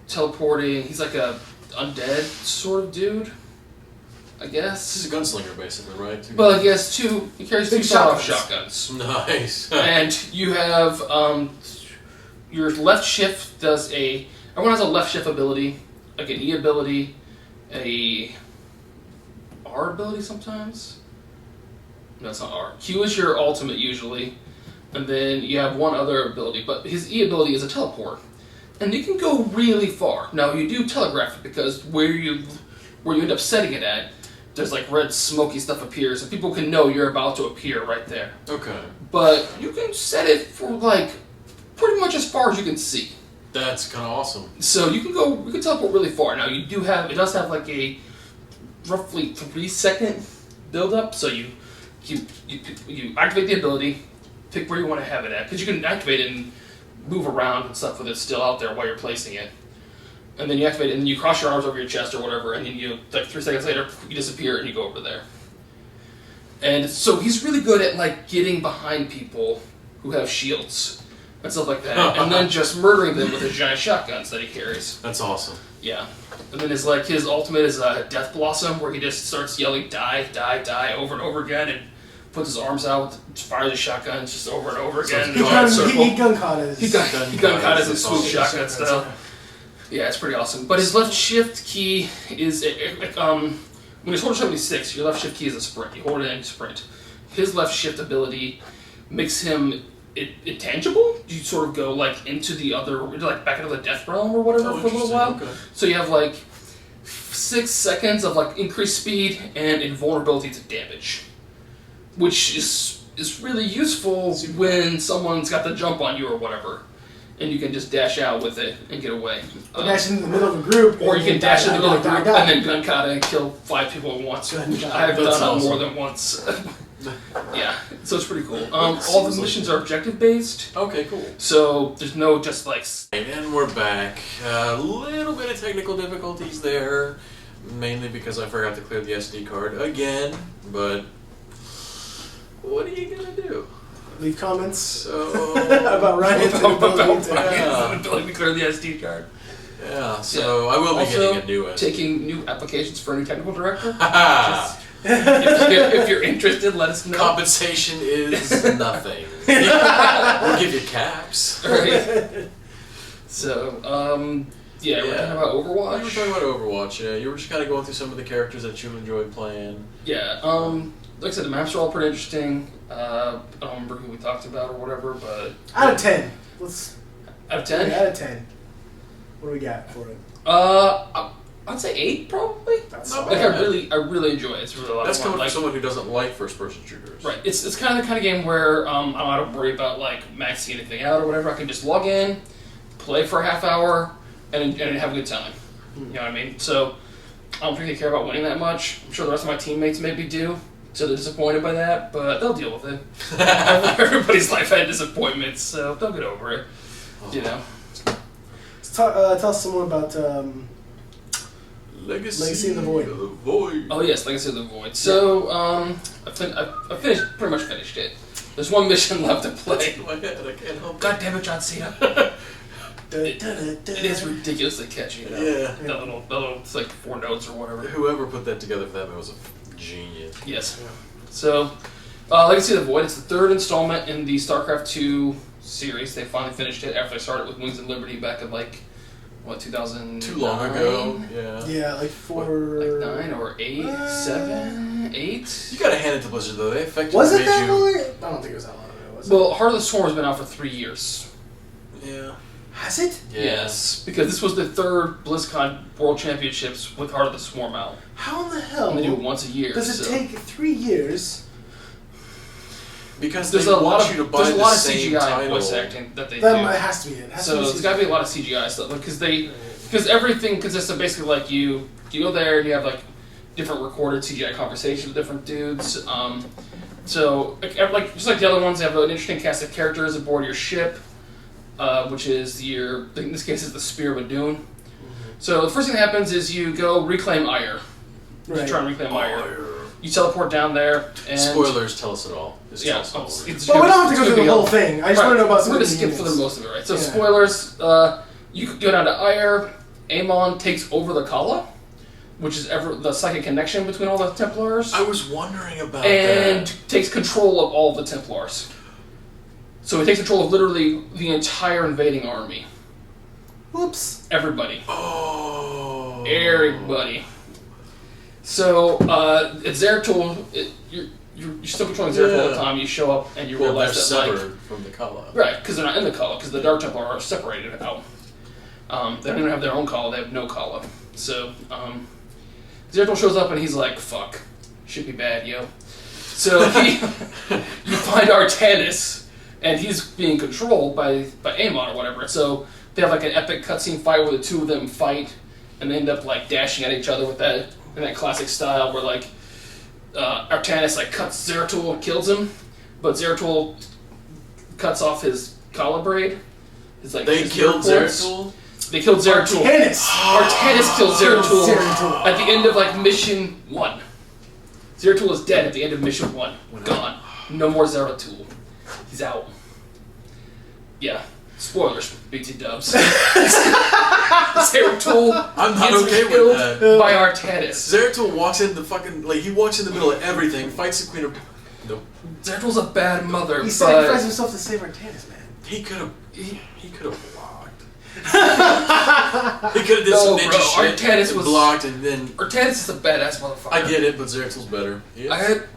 teleporting. He's like a undead sort of dude, I guess. He's a gunslinger, basically, right? Well, he carries two sawed-off shotguns. Nice. And you have your left shift does everyone has a left shift ability, like an E ability, a R ability sometimes. No, it's not R. Q is your ultimate usually, and then you have one other ability, but his E ability is a teleport. And you can go really far. Now you do telegraph it because where you end up setting it at, there's like red smoky stuff appears, and people can know you're about to appear right there. Okay. But you can set it for like pretty much as far as you can see. That's kind of awesome. So you can teleport really far. Now it does have like a roughly 3-second build up. So you activate the ability, pick where you want to have it at, because you can activate it and move around and stuff with it still out there while you're placing it. And then you activate it, and you cross your arms over your chest or whatever, and then you, like 3 seconds later, you disappear and you go over there. And so he's really good at like getting behind people who have shields and stuff like that, and then just murdering them with his giant shotguns that he carries. That's awesome. Yeah. And then his ultimate is Death Blossom, where he just starts yelling "die, die, die" over and over again, and puts his arms out, fires his shotguns just over and over again. He gun caught his. He gun caught his swoop shotgun style. Yeah, it's pretty awesome. But his left shift key is when he's holding 76, your left shift key is a sprint. You hold it and you sprint. His left shift ability makes him intangible. You sort of go like into the other, like back into the death realm or whatever for a little while. Okay. So you have like 6 seconds of like increased speed and invulnerability to damage, which is really useful when someone's got the jump on you or whatever. And you can just dash out with it and get away. Dash into the middle of a group. Or you can dash in the middle of a group and then gun kata and kill 5 people at once. Which I have done more than once. Yeah, so it's pretty cool. All the missions are objective based. Okay, cool. So there's no just like... And we're back. A little bit of technical difficulties there. Mainly because I forgot to clear the SD card again. But what are you going to do? Leave comments about Ryan's ability to clear the SD card. Yeah, so I will be getting a new one. Taking new applications for a new technical director. If you're interested, let us know. Compensation is nothing. We'll give you caps. Right. So, we're talking about Overwatch. We were talking about Overwatch, yeah. You were just kind of going through some of the characters that you enjoyed playing. Yeah, like I said, the maps are all pretty interesting. I don't remember who we talked about or whatever, but... Out of 10. Out of 10? Yeah, out of 10. What do we got for it? I'd say 8, probably. That's not bad. I really enjoy it. It's really a lot of fun. That's coming from someone who doesn't like first-person shooters. Right. It's kind of the kind of game where I don't have to worry about like maxing anything out or whatever. I can just log in, play for a half hour, and have a good time. You know what I mean? So I don't particularly care about winning that much. I'm sure the rest of my teammates maybe do. So they're disappointed by that, but they'll deal with it. Everybody's life had disappointments, so they'll get over it. You know. Tell someone about Legacy of the Void. Oh yes, Legacy of the Void. So I pretty much finished it. There's one mission left to play. I can't help. God damn it, John Cena. It is ridiculously catchy. Yeah. That little, it's like 4 notes or whatever. Whoever put that together for that was a genius. Yes. Yeah. So, Legacy of the Void, it's the 3rd installment in the StarCraft 2 series. They finally finished it after they started with Wings of Liberty back in 2000. Too long ago. Yeah. Yeah, like 9 or 8, 7, 8. You gotta hand it to Blizzard though. They effectively was it made that you... long? I don't think it was that long ago. Was it? Well, Heart of the Swarm has been out for 3 years. Yeah. Has it? Yeah. Yes, because this was the 3rd BlizzCon World Championships with Heart of the Swarm out. How in the hell? And they do it once a year. Does it take 3 years? Because there's they a lot want of you to buy the same CGI title. voice acting that they do. That has to be it. There's got to be a lot of CGI stuff because everything consists of basically like you go there and you have like different recorded CGI conversations with different dudes. So like just like the other ones, they have an interesting cast of characters aboard your ship. which is in this case, is the Spear of Adun. So the first thing that happens is you go reclaim Ire. Right. You try and reclaim Ire. You teleport down there, and... Spoilers tell us it all. Well, we don't have to go through the whole thing. I just want to know about some We're of going to the skip units. through most of it, right? So spoilers, you go down to Ire, Amon takes over the Kala, which is the psychic connection between all the Templars. I was wondering about and that. takes control of all the Templars. So he takes control of literally the entire invading army. Whoops. Everybody. Oh. Everybody. So, it's Zeratul. You're still controlling Zeratul all the time. You show up and you realize that, they're severed from the Kala. Right, because they're not in the Kala, because the Dark Templar are separated out. They don't even have their own Kala, they have no Kala. So, Zeratul shows up and he's like, fuck, should be bad, yo. So, you find Artanis, and he's being controlled by Amon or whatever. So, they have like an epic cutscene fight where the two of them fight, and they end up like dashing at each other with that, in that classic style where like, Artanis like cuts Zeratul and kills him, but Zeratul cuts off his collar braid. It's like they killed Zeratul? They killed Zeratul. Artanis killed Zeratul at the end of like mission 1. Zeratul is dead at the end of mission 1. Gone. No more Zeratul. He's out. Yeah. Spoilers. BT dubs. Zeratul I'm not gets okay killed with that. by Artanis. Zeratul walks in the fucking... Like, he walks in the middle of everything, fights the Queen of... Nope. Zeratul's a bad mother, He but... sacrificed himself to save Artanis, man. He could have... He could have blocked. He could have did some ninja shit. Artanis and was... blocked and then... Artanis is a badass motherfucker. I get it, but Zeratul's better. Yes. I had...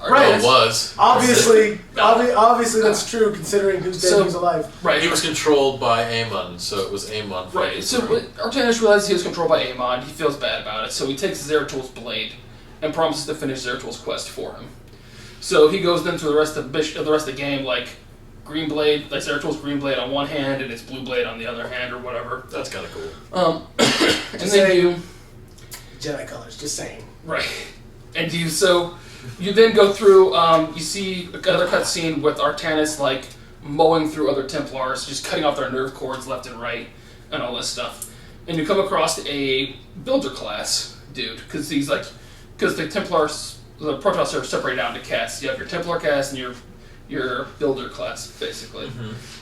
Right. Well, was. Obviously, obviously that's true considering who's dead and who's alive. Right. He was controlled by Amon, so it was Amon. Right. So Artanis realizes he was controlled by Amon. He feels bad about it, so he takes Zeratul's blade and promises to finish Zeratul's quest for him. So he goes then through the rest of the game like green blade, like Zeratul's green blade on one hand and his blue blade on the other hand or whatever. That's kind of cool. And then you Jedi colors, just saying. right, and you then go through. You see another cutscene with Artanis like mowing through other Templars, just cutting off their nerve cords left and right, and all this stuff. And you come across a builder class dude because the Templars, the Protoss are separated out into castes. You have your Templar caste and your builder class, basically,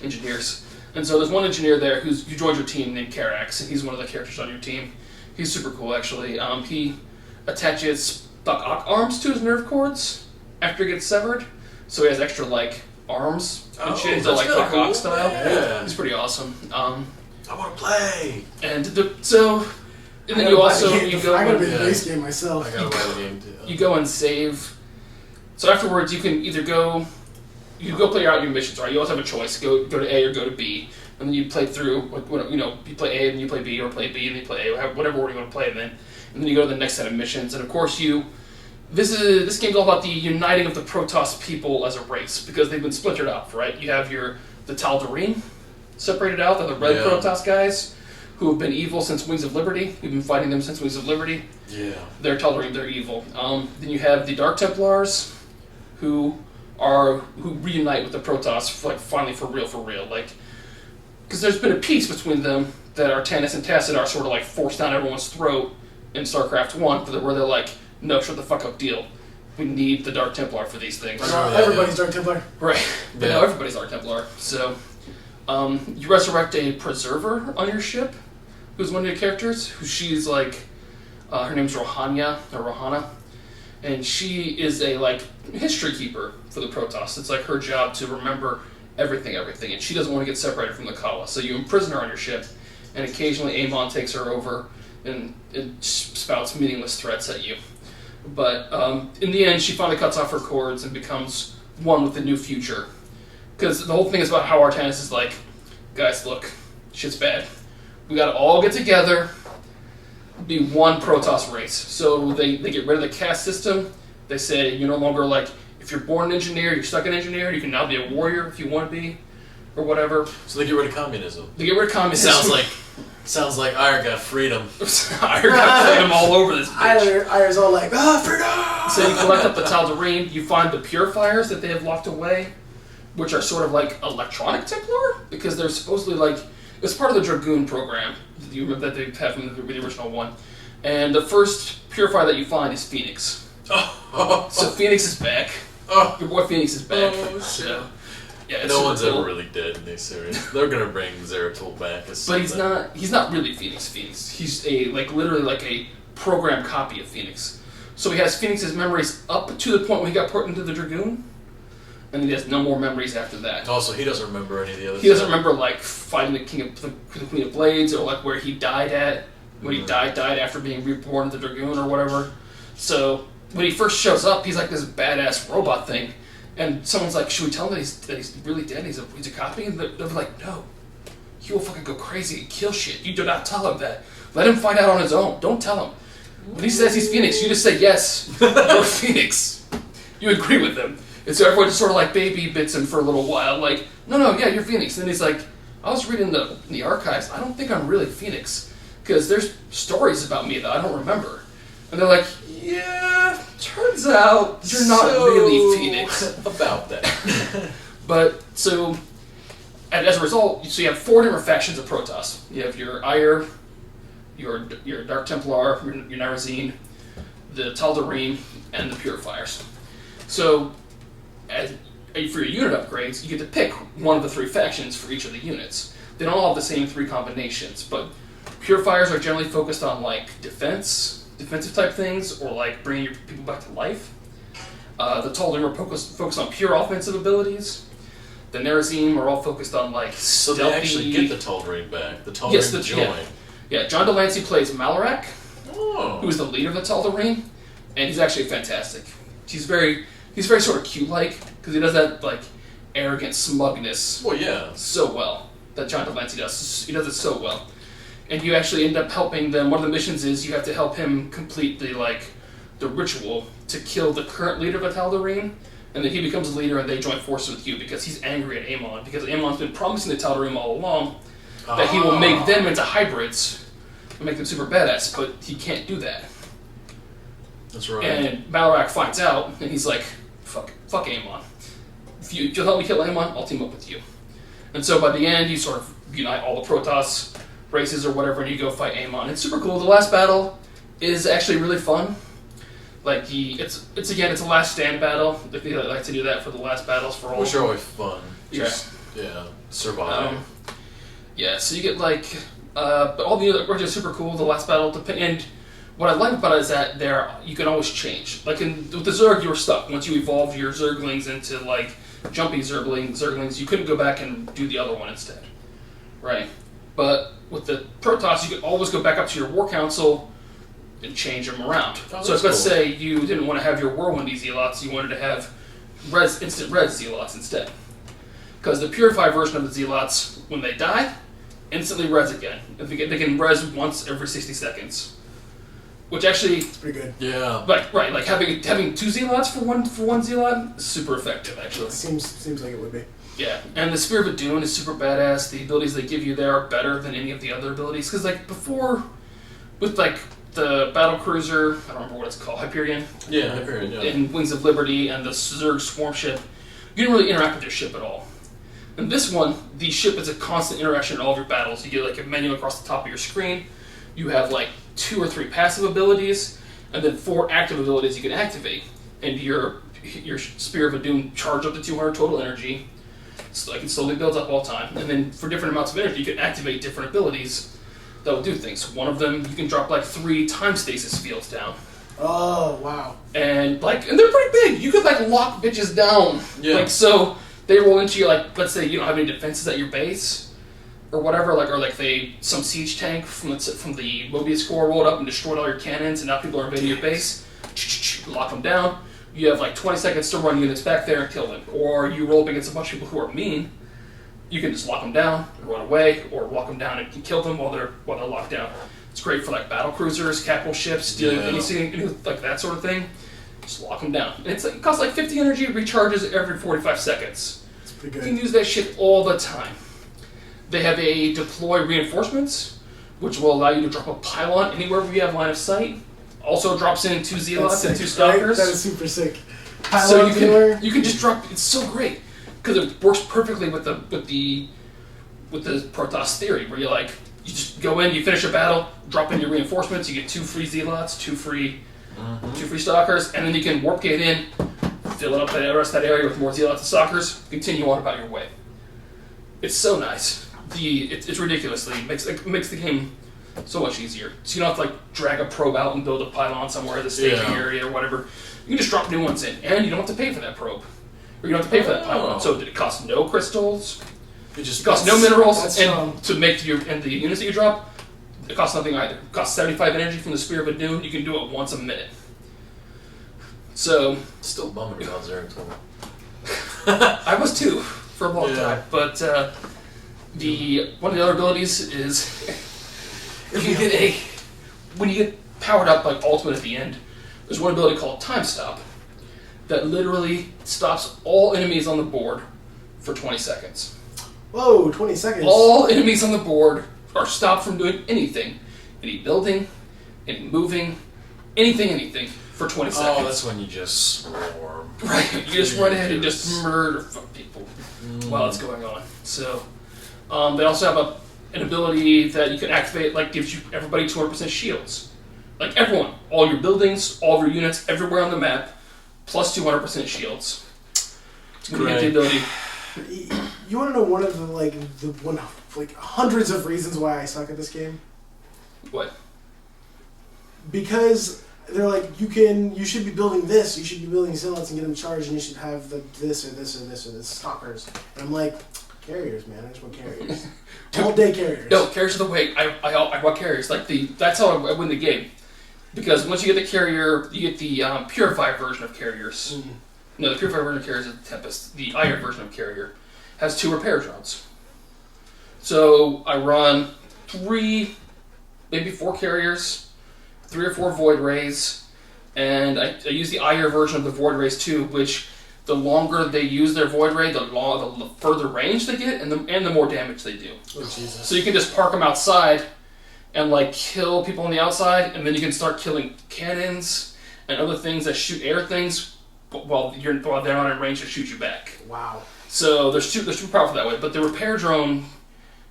engineers. And so there's one engineer there who joins your team named Karax, and he's one of the characters on your team. He's super cool, actually. He attaches Buck arms to his nerve cords after he gets severed, so he has extra like arms and shit. He's like Buck cool. style. Yeah. He's pretty awesome. I want to play. And then you go. I gotta be the Yeah. base game myself. I gotta buy the game too. You go and save. So afterwards, you can either go play out your missions, right? You always have a choice: go to A or go to B, and then you play through. You play A and you play B, or play B and you play A, whatever order you want to play, and then you go to the next set of missions. And of course, this game's all about the uniting of the Protoss people as a race because they've been splintered up, right? You have the Tal'Darim separated out. They're the red Protoss guys who have been evil since Wings of Liberty. We've been fighting them since Wings of Liberty. Yeah. They're Tal'Darim, they're evil. Then you have the Dark Templars, who reunite with the Protoss, finally for real, because there's been a peace between them that Artanis and Tassadar sort of forced down everyone's throat in StarCraft 1, where they're like, no, shut the fuck up, deal. We need the Dark Templar for these things. Everybody's Dark Templar. Right. But no, everybody's Dark Templar. So, you resurrect a Preserver on your ship, who's one of your characters, she's her name's Rohana, and she is a history keeper for the Protoss. It's her job to remember everything, and she doesn't want to get separated from the Kala. So you imprison her on your ship, and occasionally Amon takes her over and spouts meaningless threats at you. But in the end, she finally cuts off her cords and becomes one with the new future. Because the whole thing is about how Artanis is guys, look, shit's bad. We gotta all get together, be one Protoss race. So they get rid of the caste system. They say you're no longer if you're born an engineer, you're stuck an engineer, you can now be a warrior if you want to be, or whatever. So they get rid of communism. They get rid of communism. Sounds like Ire got freedom. Ire got freedom all over this bitch. Ire's all freedom! So you collect up the Tal'Darim, you find the purifiers that they have locked away which are sort of like electronic Templar, because they're supposedly like, it's part of the Dragoon program that they've had from the original one. And the first Purifier that you find is Phoenix. So Phoenix is back. Your boy Phoenix is back. So, yeah, no one's ever really dead in these series. They're gonna bring Zeratul back as but he's not really Phoenix. He's literally like a program copy of Phoenix. So he has Phoenix's memories up to the point when he got put into the Dragoon, and he has no more memories after that. Also, he doesn't remember any of the other He doesn't remember like fighting the Queen of Blades, or like where he died at. When he died after being reborn in the Dragoon or whatever. So when he first shows up, he's like this badass robot thing, and someone's like, "Should we tell him that he's really dead? He's a copy?" And they're like, "No, he will fucking go crazy and kill shit. You do not tell him that. Let him find out on his own. Don't tell him. When he says he's Phoenix, you just say yes, you're Phoenix. You agree with him." And so everyone just sort of like baby bits him for a little while, like, "No, yeah, you're Phoenix." And then he's like, "I was reading the archives. I don't think I'm really Phoenix. Because there's stories about me that I don't remember." And they're like, "Yeah, turns out you're not really Phoenix." About that. But, so, and as a result, so you have 4 different factions of Protoss. You have your Ire, your Dark Templar, your Narazine, the Tal'Darim, and the Purifiers. So, for your unit upgrades, you get to pick one of the 3 factions for each of the units. They don't all have the same 3 combinations, but Purifiers are generally focused on like defensive type things, or like bringing your people back to life. The Tal'Darim are focused on pure offensive abilities. The Narazim are all focused on like so stealthy. They actually get the Tal'Darim back. The Tal'Darim join. Yeah, John Delancey plays Malarak, who is the leader of the Tal'Darim, and he's actually fantastic. He's very sort of cute-like, because he does that like arrogant smugness. Well, yeah. So well that John Delancey does. He does it so well. And you actually end up helping them. One of the missions is you have to help him complete the ritual to kill the current leader of Tal'Darim, and then he becomes a leader and they join forces with you because he's angry at Amon, because Amon's been promising the Tal'Darim all along that he will make them into hybrids and make them super badass, but he can't do that. That's right. And Malarak finds out, and he's like, fuck Amon. If you'll help me kill Amon, I'll team up with you. And so by the end, you sort of unite all the Protoss races or whatever, and you go fight Amon. It's super cool. The last battle is actually really fun. Like it's a last stand battle. They like to do that for the last battles for all. Which are always fun. Just, survive. So you get but all the other parts are super cool. The last battle, and what I like about it is that you can always change. Like with the Zerg, you were stuck. Once you evolved your Zerglings into like jumpy Zerglings, you couldn't go back and do the other one instead, right? But with the Protoss, you could always go back up to your War Council and change them around. So let's say you didn't want to have your Whirlwindy Zealots, you wanted to have instant res Zealots instead. Because the Purified version of the Zealots, when they die, instantly res again. They can res once every 60 seconds. Which actually... It's pretty good. Yeah. Like having 2 Zealots for one Zealot is super effective, actually. Seems like it would be. Yeah, and the Spear of Adun is super badass. The abilities they give you there are better than any of the other abilities. Because, like, before, with, like, the Battle Cruiser, I don't remember what it's called, Hyperion? Yeah, Hyperion, yeah. And Wings of Liberty and the Zerg Swarm Ship, you didn't really interact with their ship at all. In this one, the ship is a constant interaction in all of your battles. You get, like, a menu across the top of your screen. You have, like, 2 or 3 passive abilities, and then 4 active abilities you can activate. And your Spear of Adun charge up to 200 total energy. So it slowly builds up all the time. And then for different amounts of energy, you can activate different abilities that will do things. One of them, you can drop like 3 time stasis fields down. Oh, wow. And they're pretty big. You could like lock bitches down. Yeah. Like, so they roll into you, like, let's say you don't have any defenses at your base or whatever, some siege tank from the Mobius Corps rolled up and destroyed all your cannons, and now people are invading your base. Lock them down. You have like 20 seconds to run units back there and kill them. Or you roll up against a bunch of people who are mean. You can just lock them down and run away, or lock them down and kill them while they're locked down. It's great for like battle cruisers, capital ships, dealing with anything like that sort of thing. Just lock them down. And it costs like 50 energy, recharges every 45 seconds. It's pretty good. You can use that shit all the time. They have a deploy reinforcements, which will allow you to drop a pylon anywhere where you have line of sight. Also drops in 2 Zealots and 2 Stalkers. Right? That is super sick. So you can just drop. It's so great. because it works perfectly with the Protoss theory, where you just go in, you finish a battle, drop in your reinforcements, you get 2 free Zealots, 2 free Stalkers, and then you can warp gate in, fill up the rest of that area with more Zealots and Stalkers, continue on about your way. It's so nice. It's ridiculously it makes the game so much easier. So you don't have to drag a probe out and build a pylon somewhere in the staging area or whatever. You can just drop new ones in, and you don't have to pay for that probe, or you don't have to pay for that pylon. So did it cost no crystals? It costs no minerals, and to make the units that you drop, it costs nothing either. It costs 75 energy from the Spear of Adun. You can do it once a minute. So still bumming about Zeratul. I was too for a long time, but one of the other abilities is when you get powered up like ultimate at the end, there's one ability called Time Stop that literally stops all enemies on the board for 20 seconds. Whoa, 20 seconds. All enemies on the board are stopped from doing anything. Any building, any moving, anything for 20 seconds. Oh, that's when you just swarm. Right, you just run ahead and just murder people while it's going on. So, they also have an ability that you can activate, gives you everybody 200% shields. Everyone, all your buildings, all of your units, everywhere on the map, plus 200% shields. It's you get the ability. You want to know one of the hundreds of reasons why I suck at this game? What? Because they're you should be building this, you should be building Zealots and get them charged, and you should have this or this or this or this Stalkers. And I'm like, carriers, man. I just want carriers. All day carriers. No, carriers are the way. I want carriers. That's how I win the game. Because once you get the carrier, you get the purified version of carriers. Mm-hmm. No, the purified version of carriers is the Tempest. The iron version of carrier has 2 repair drones. So I run 3, maybe 4 carriers, 3 or 4 Void Rays, and I use the iron version of the Void Rays too, which the longer they use their Void Ray, the further range they get, and the more damage they do. Oh, Jesus. So you can just park them outside and kill people on the outside, and then you can start killing cannons and other things that shoot air things while they're not in range to shoot you back. Wow. So they're super powerful that way. But the repair drone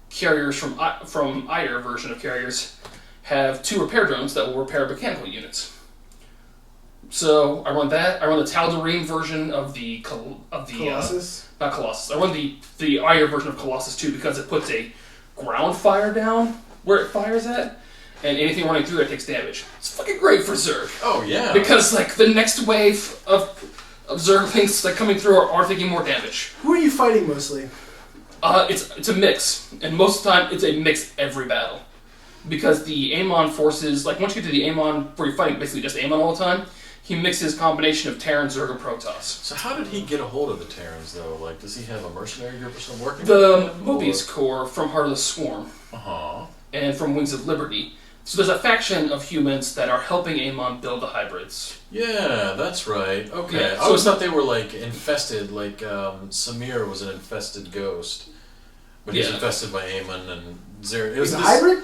carriers from IR version of carriers have 2 repair drones that will repair mechanical units. So I run that. I run the Tal'Darim version of the Colossus. Not Colossus. I run the IR version of Colossus too, because it puts a ground fire down where it fires at, and anything running through there takes damage. It's fucking great for Zerg. Oh yeah. Because the next wave of Zerglings coming through are taking more damage. Who are you fighting mostly? It's a mix, and most of the time it's a mix every battle. Because the Amon forces, once you get to the Amon, where you're fighting basically just Amon all the time, he mixes a combination of Terran, Zerg, and Protoss. So how did he get a hold of the Terrans, though? Does he have a mercenary group or something working The with him? Mobius Corps from Heart of the Swarm. Uh-huh. And from Wings of Liberty. So there's a faction of humans that are helping Amon build the hybrids. Yeah, that's right. Okay. Yeah, I always thought they were, infested, Samir was an infested ghost. But he's infested by Amon and Zerg. He's a hybrid?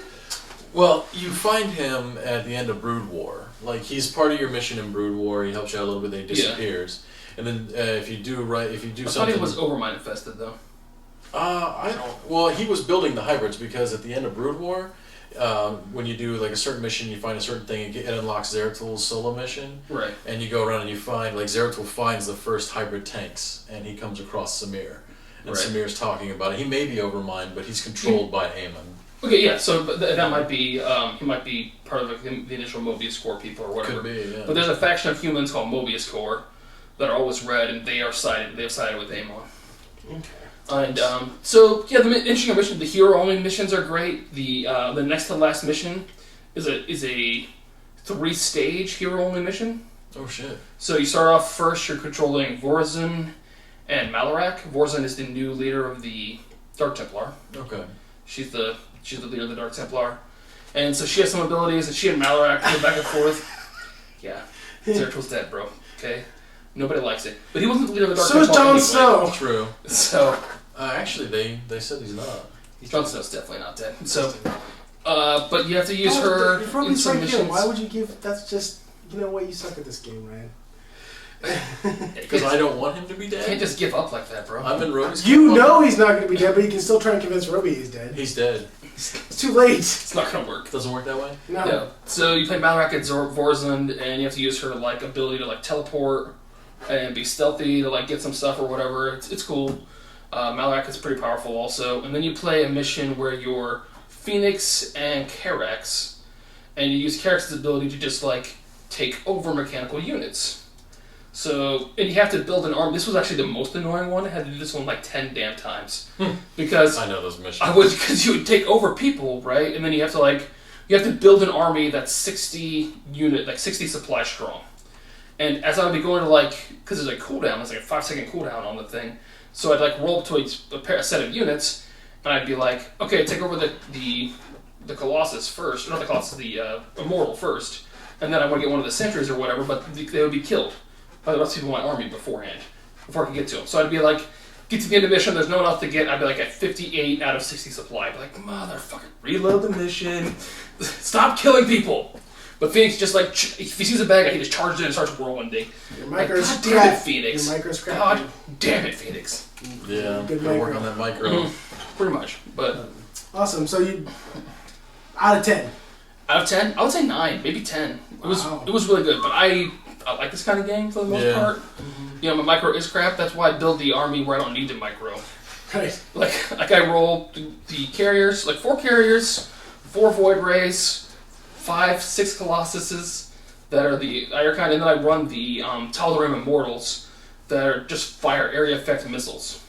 Well, you find him at the end of Brood War. He's part of your mission in Brood War. He helps you out a little bit. Then he disappears. Yeah. And then if you do something, I thought he was Overmind infested though. I don't. Well, he was building the hybrids because at the end of Brood War, when you do a certain mission, you find a certain thing. It unlocks Zeratul's solo mission. Right. And you go around and you find Zeratul finds the first hybrid tanks, and he comes across Samir, and Samir's talking about it. He may be Overmind, but he's controlled by Amon. Okay, yeah, so that might be, he might be part of the initial Mobius Corps people or whatever. Could be, yeah. But there's a faction of humans called Mobius Corps that are always red, and they have sided with Amon. Okay. And, the interesting mission, the hero-only missions are great. The next to last mission is a 3-stage hero-only mission. Oh, shit. So you start off first, you're controlling Vorazun and Malarak. Vorazun is the new leader of the Dark Templar. Okay. She's the leader of the Dark Templar. And so she has some abilities, and she and Malarak go back and forth. Yeah. Zeratul's dead, bro. Okay? Nobody likes it. But he wasn't the leader of the Dark Templar. So is Jon Snow. True. So. Actually, they said he's not. Jon Snow's definitely not dead. So. But you have to use her in some missions. Why would you give... That's just... You know what? You suck at this game, Ryan. Because I don't want him to be You dead. can't just give up like that, bro. I'm in Roby's You camp. know he's not going to be dead, but you can still try and convince Roby he's dead. He's dead. It's too late. It's not gonna work. Doesn't work that way. No. Yeah. So you play Malrak at Vorzund, and you have to use her like ability to like teleport and be stealthy to like get some stuff or whatever. It's cool. Malrak is pretty powerful also. And then you play a mission where you're Phoenix and Karax, and you use Karax's ability to just like take over mechanical units. So, and you have to build an army. This was actually the most annoying one. I had to do this one like 10 damn times. Because I know those missions. because you would take over people, right? And then you have to build an army that's 60 supply strong. And as I would be going to because there's a cooldown, there's like a 5-second cooldown on the thing. So I'd like roll up to a set of units, and I'd be like, okay, take over the Colossus first, not the Colossus, the Immortal first. And then I want to get one of the sentries or whatever, but they would be killed by the rest of people in my army before I could get to them. So I'd be like, get to the end of the mission, there's no one else to get, I'd be like at 58 out of 60 supply. I'd be like, motherfucker, reload the mission. Stop killing people. But Phoenix just like, if he sees a bad guy, he just charges in and starts whirlwinding. Your Like, micro's God damn it, Phoenix. Your micro's crap. God damn it, Phoenix. Yeah, Good gotta work micro. on that micro. Pretty much. But Awesome. So you, out of 10. out of 10, I would say 9, maybe 10. Wow. It was really good, but I like this kind of game for the most part. You know, my micro is crap. That's why I build the army where I don't need the micro. Right. Like I roll the carriers, like 4 carriers, 4 void rays, 5-6 colossuses that are the Iron kind, and then I run the Tal'Darim Immortals that are just fire area effect missiles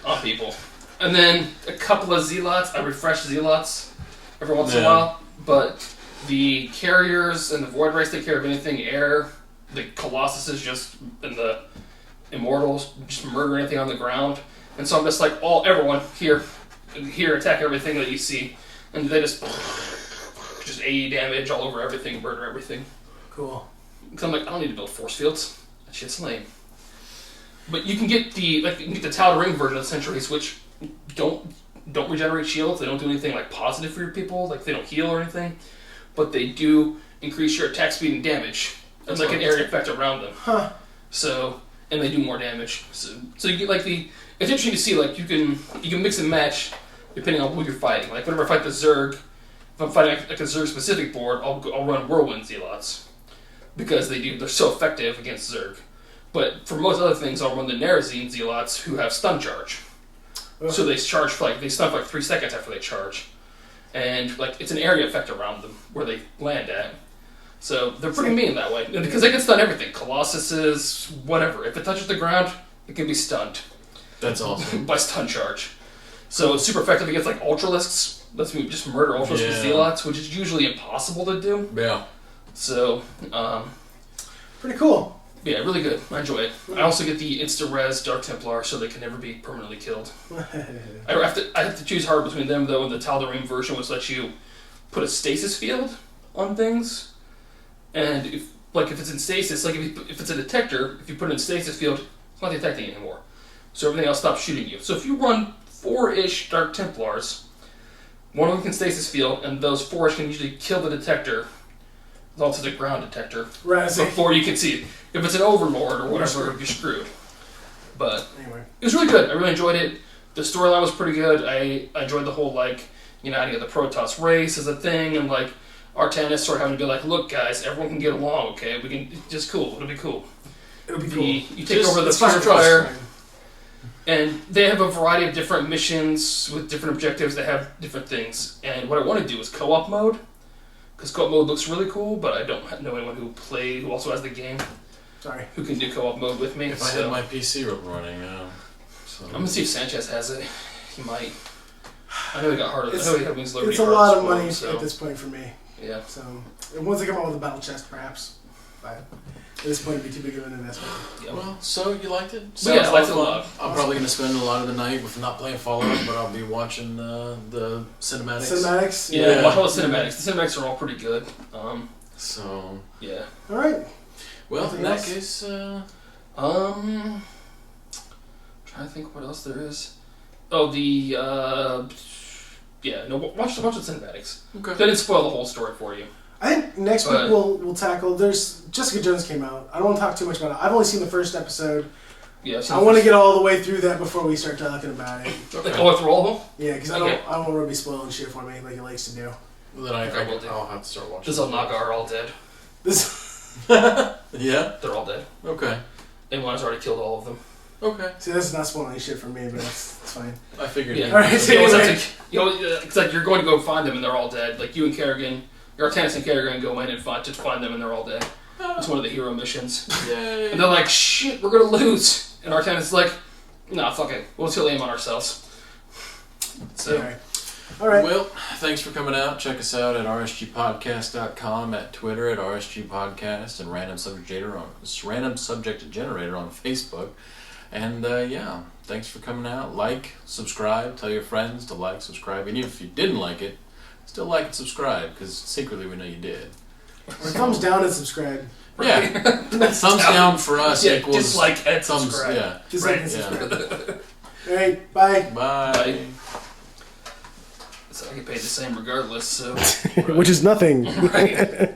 on people. And then a couple of Zealots. I refresh Zealots every once in a while, but the carriers and the void rays take care of anything air. The Colossuses just and the Immortals just murder anything on the ground. And so I'm just like, everyone here, attack everything that you see, and they just AE damage all over everything, murder everything. Cool. Because I'm like, I don't need to build force fields. That shit's lame. But you can get the Tal'Darim version of the Sentries, which don't regenerate shields. They don't do anything like positive for your people. Like they don't heal or anything, but they do increase your attack speed and damage. That's like an area effect around them. Huh. So, and they do more damage. So you get like it's interesting to see like you can mix and match depending on who you're fighting. Like whenever I fight the Zerg, if I'm fighting like a Zerg specific board, I'll run Whirlwind Zealots because they're so effective against Zerg. But for most other things, I'll run the Nerazine Zealots who have stun charge. So they charge for they stun for like 3 seconds after they charge, and like it's an area effect around them where they land at. So they're pretty mean that way because they can stun everything. Colossuses, whatever. If it touches the ground, it can be stunned. That's awesome. By stun charge. So it's super effective against like Ultralisks. Lets me just murder Ultralisks with Zealots, which is usually impossible to do. Yeah. So, pretty cool. Yeah, really good. I enjoy it. I also get the insta-res Dark Templar, so they can never be permanently killed. I have to choose hard between them, though, and the Tal'Darim version, which lets you put a stasis field on things. And if it's in stasis, like if it's a detector, if you put it in stasis field, it's not detecting anymore. So everything else stops shooting you. So if you run 4-ish Dark Templars, one of them can stasis field, and those 4-ish can usually kill the detector. It's also the ground detector. Right. Before you can see it. If it's an Overlord or whatever, you're screwed. But anyway, it was really good. I really enjoyed it. The storyline was pretty good. I enjoyed the whole idea of the Protoss race as a thing, and Artanis sort of having to be like, look guys, everyone can get along, okay? We can. It's just cool. It'll be cool. You take over the Fire. And they have a variety of different missions with different objectives that have different things. And what I want to do is co-op mode. Because co-op mode looks really cool, but I don't know anyone who also has the game. Sorry. Who can do co-op mode with me. If I had my PC running, so. I'm going to see if Sanchez has it. He might. I know he got harder. I know he had Wings Liberty. It's a lot of money at this point for me. Yeah. So, once they come out with a battle chest, perhaps. But at this point, it'd be too big of an investment. Yeah. Well, so you liked it? Yeah, I liked it a lot. I'm probably going to spend a lot of the night with not playing Fallout, but I'll be watching the cinematics. Cinematics? Yeah, watch all the cinematics. The cinematics are all pretty good. So. Yeah. Alright. Well, Anything in that else? case, trying to think what else there is. Oh, watch the cinematics. Okay. They didn't spoil the whole story for you. I think next week we'll tackle. There's Jessica Jones came out. I don't want to talk too much about it. I've only seen the first episode. Yeah, I want to get all the way through that before we start talking about it. Like all through all of them? Yeah, because I don't want Roby spoiling shit for me like he likes to do. Then I'll have to start watching. This Naga are all dead. Yeah? They're all dead. Okay. Amazon's already killed all of them. Okay. See, this is not spoiling shit for me, but it's fine. I figured. Yeah. All right. So it's like you're going to go find them and they're all dead. Like you and Kerrigan, your Artanis and Kerrigan go in and find them and they're all dead. It's one of the hero missions. Yay. And they're like, shit, we're gonna lose. And Artanis is like, nah, fuck it. We'll still aim on ourselves. So. All right. Well, thanks for coming out. Check us out at rsgpodcast.com, at Twitter at RSG Podcast, and Random Subject Generator on Facebook. And yeah, thanks for coming out. Like, subscribe, tell your friends to like, subscribe. And even if you didn't like it, still like and subscribe, because secretly we know you did. Or thumbs down and subscribe. Yeah. Thumbs down for us equals dislike and thumbs. subscribe. Yeah. Dislike and subscribe. All right. Bye. Bye. So I get paid the same regardless, so... Which is nothing. Right.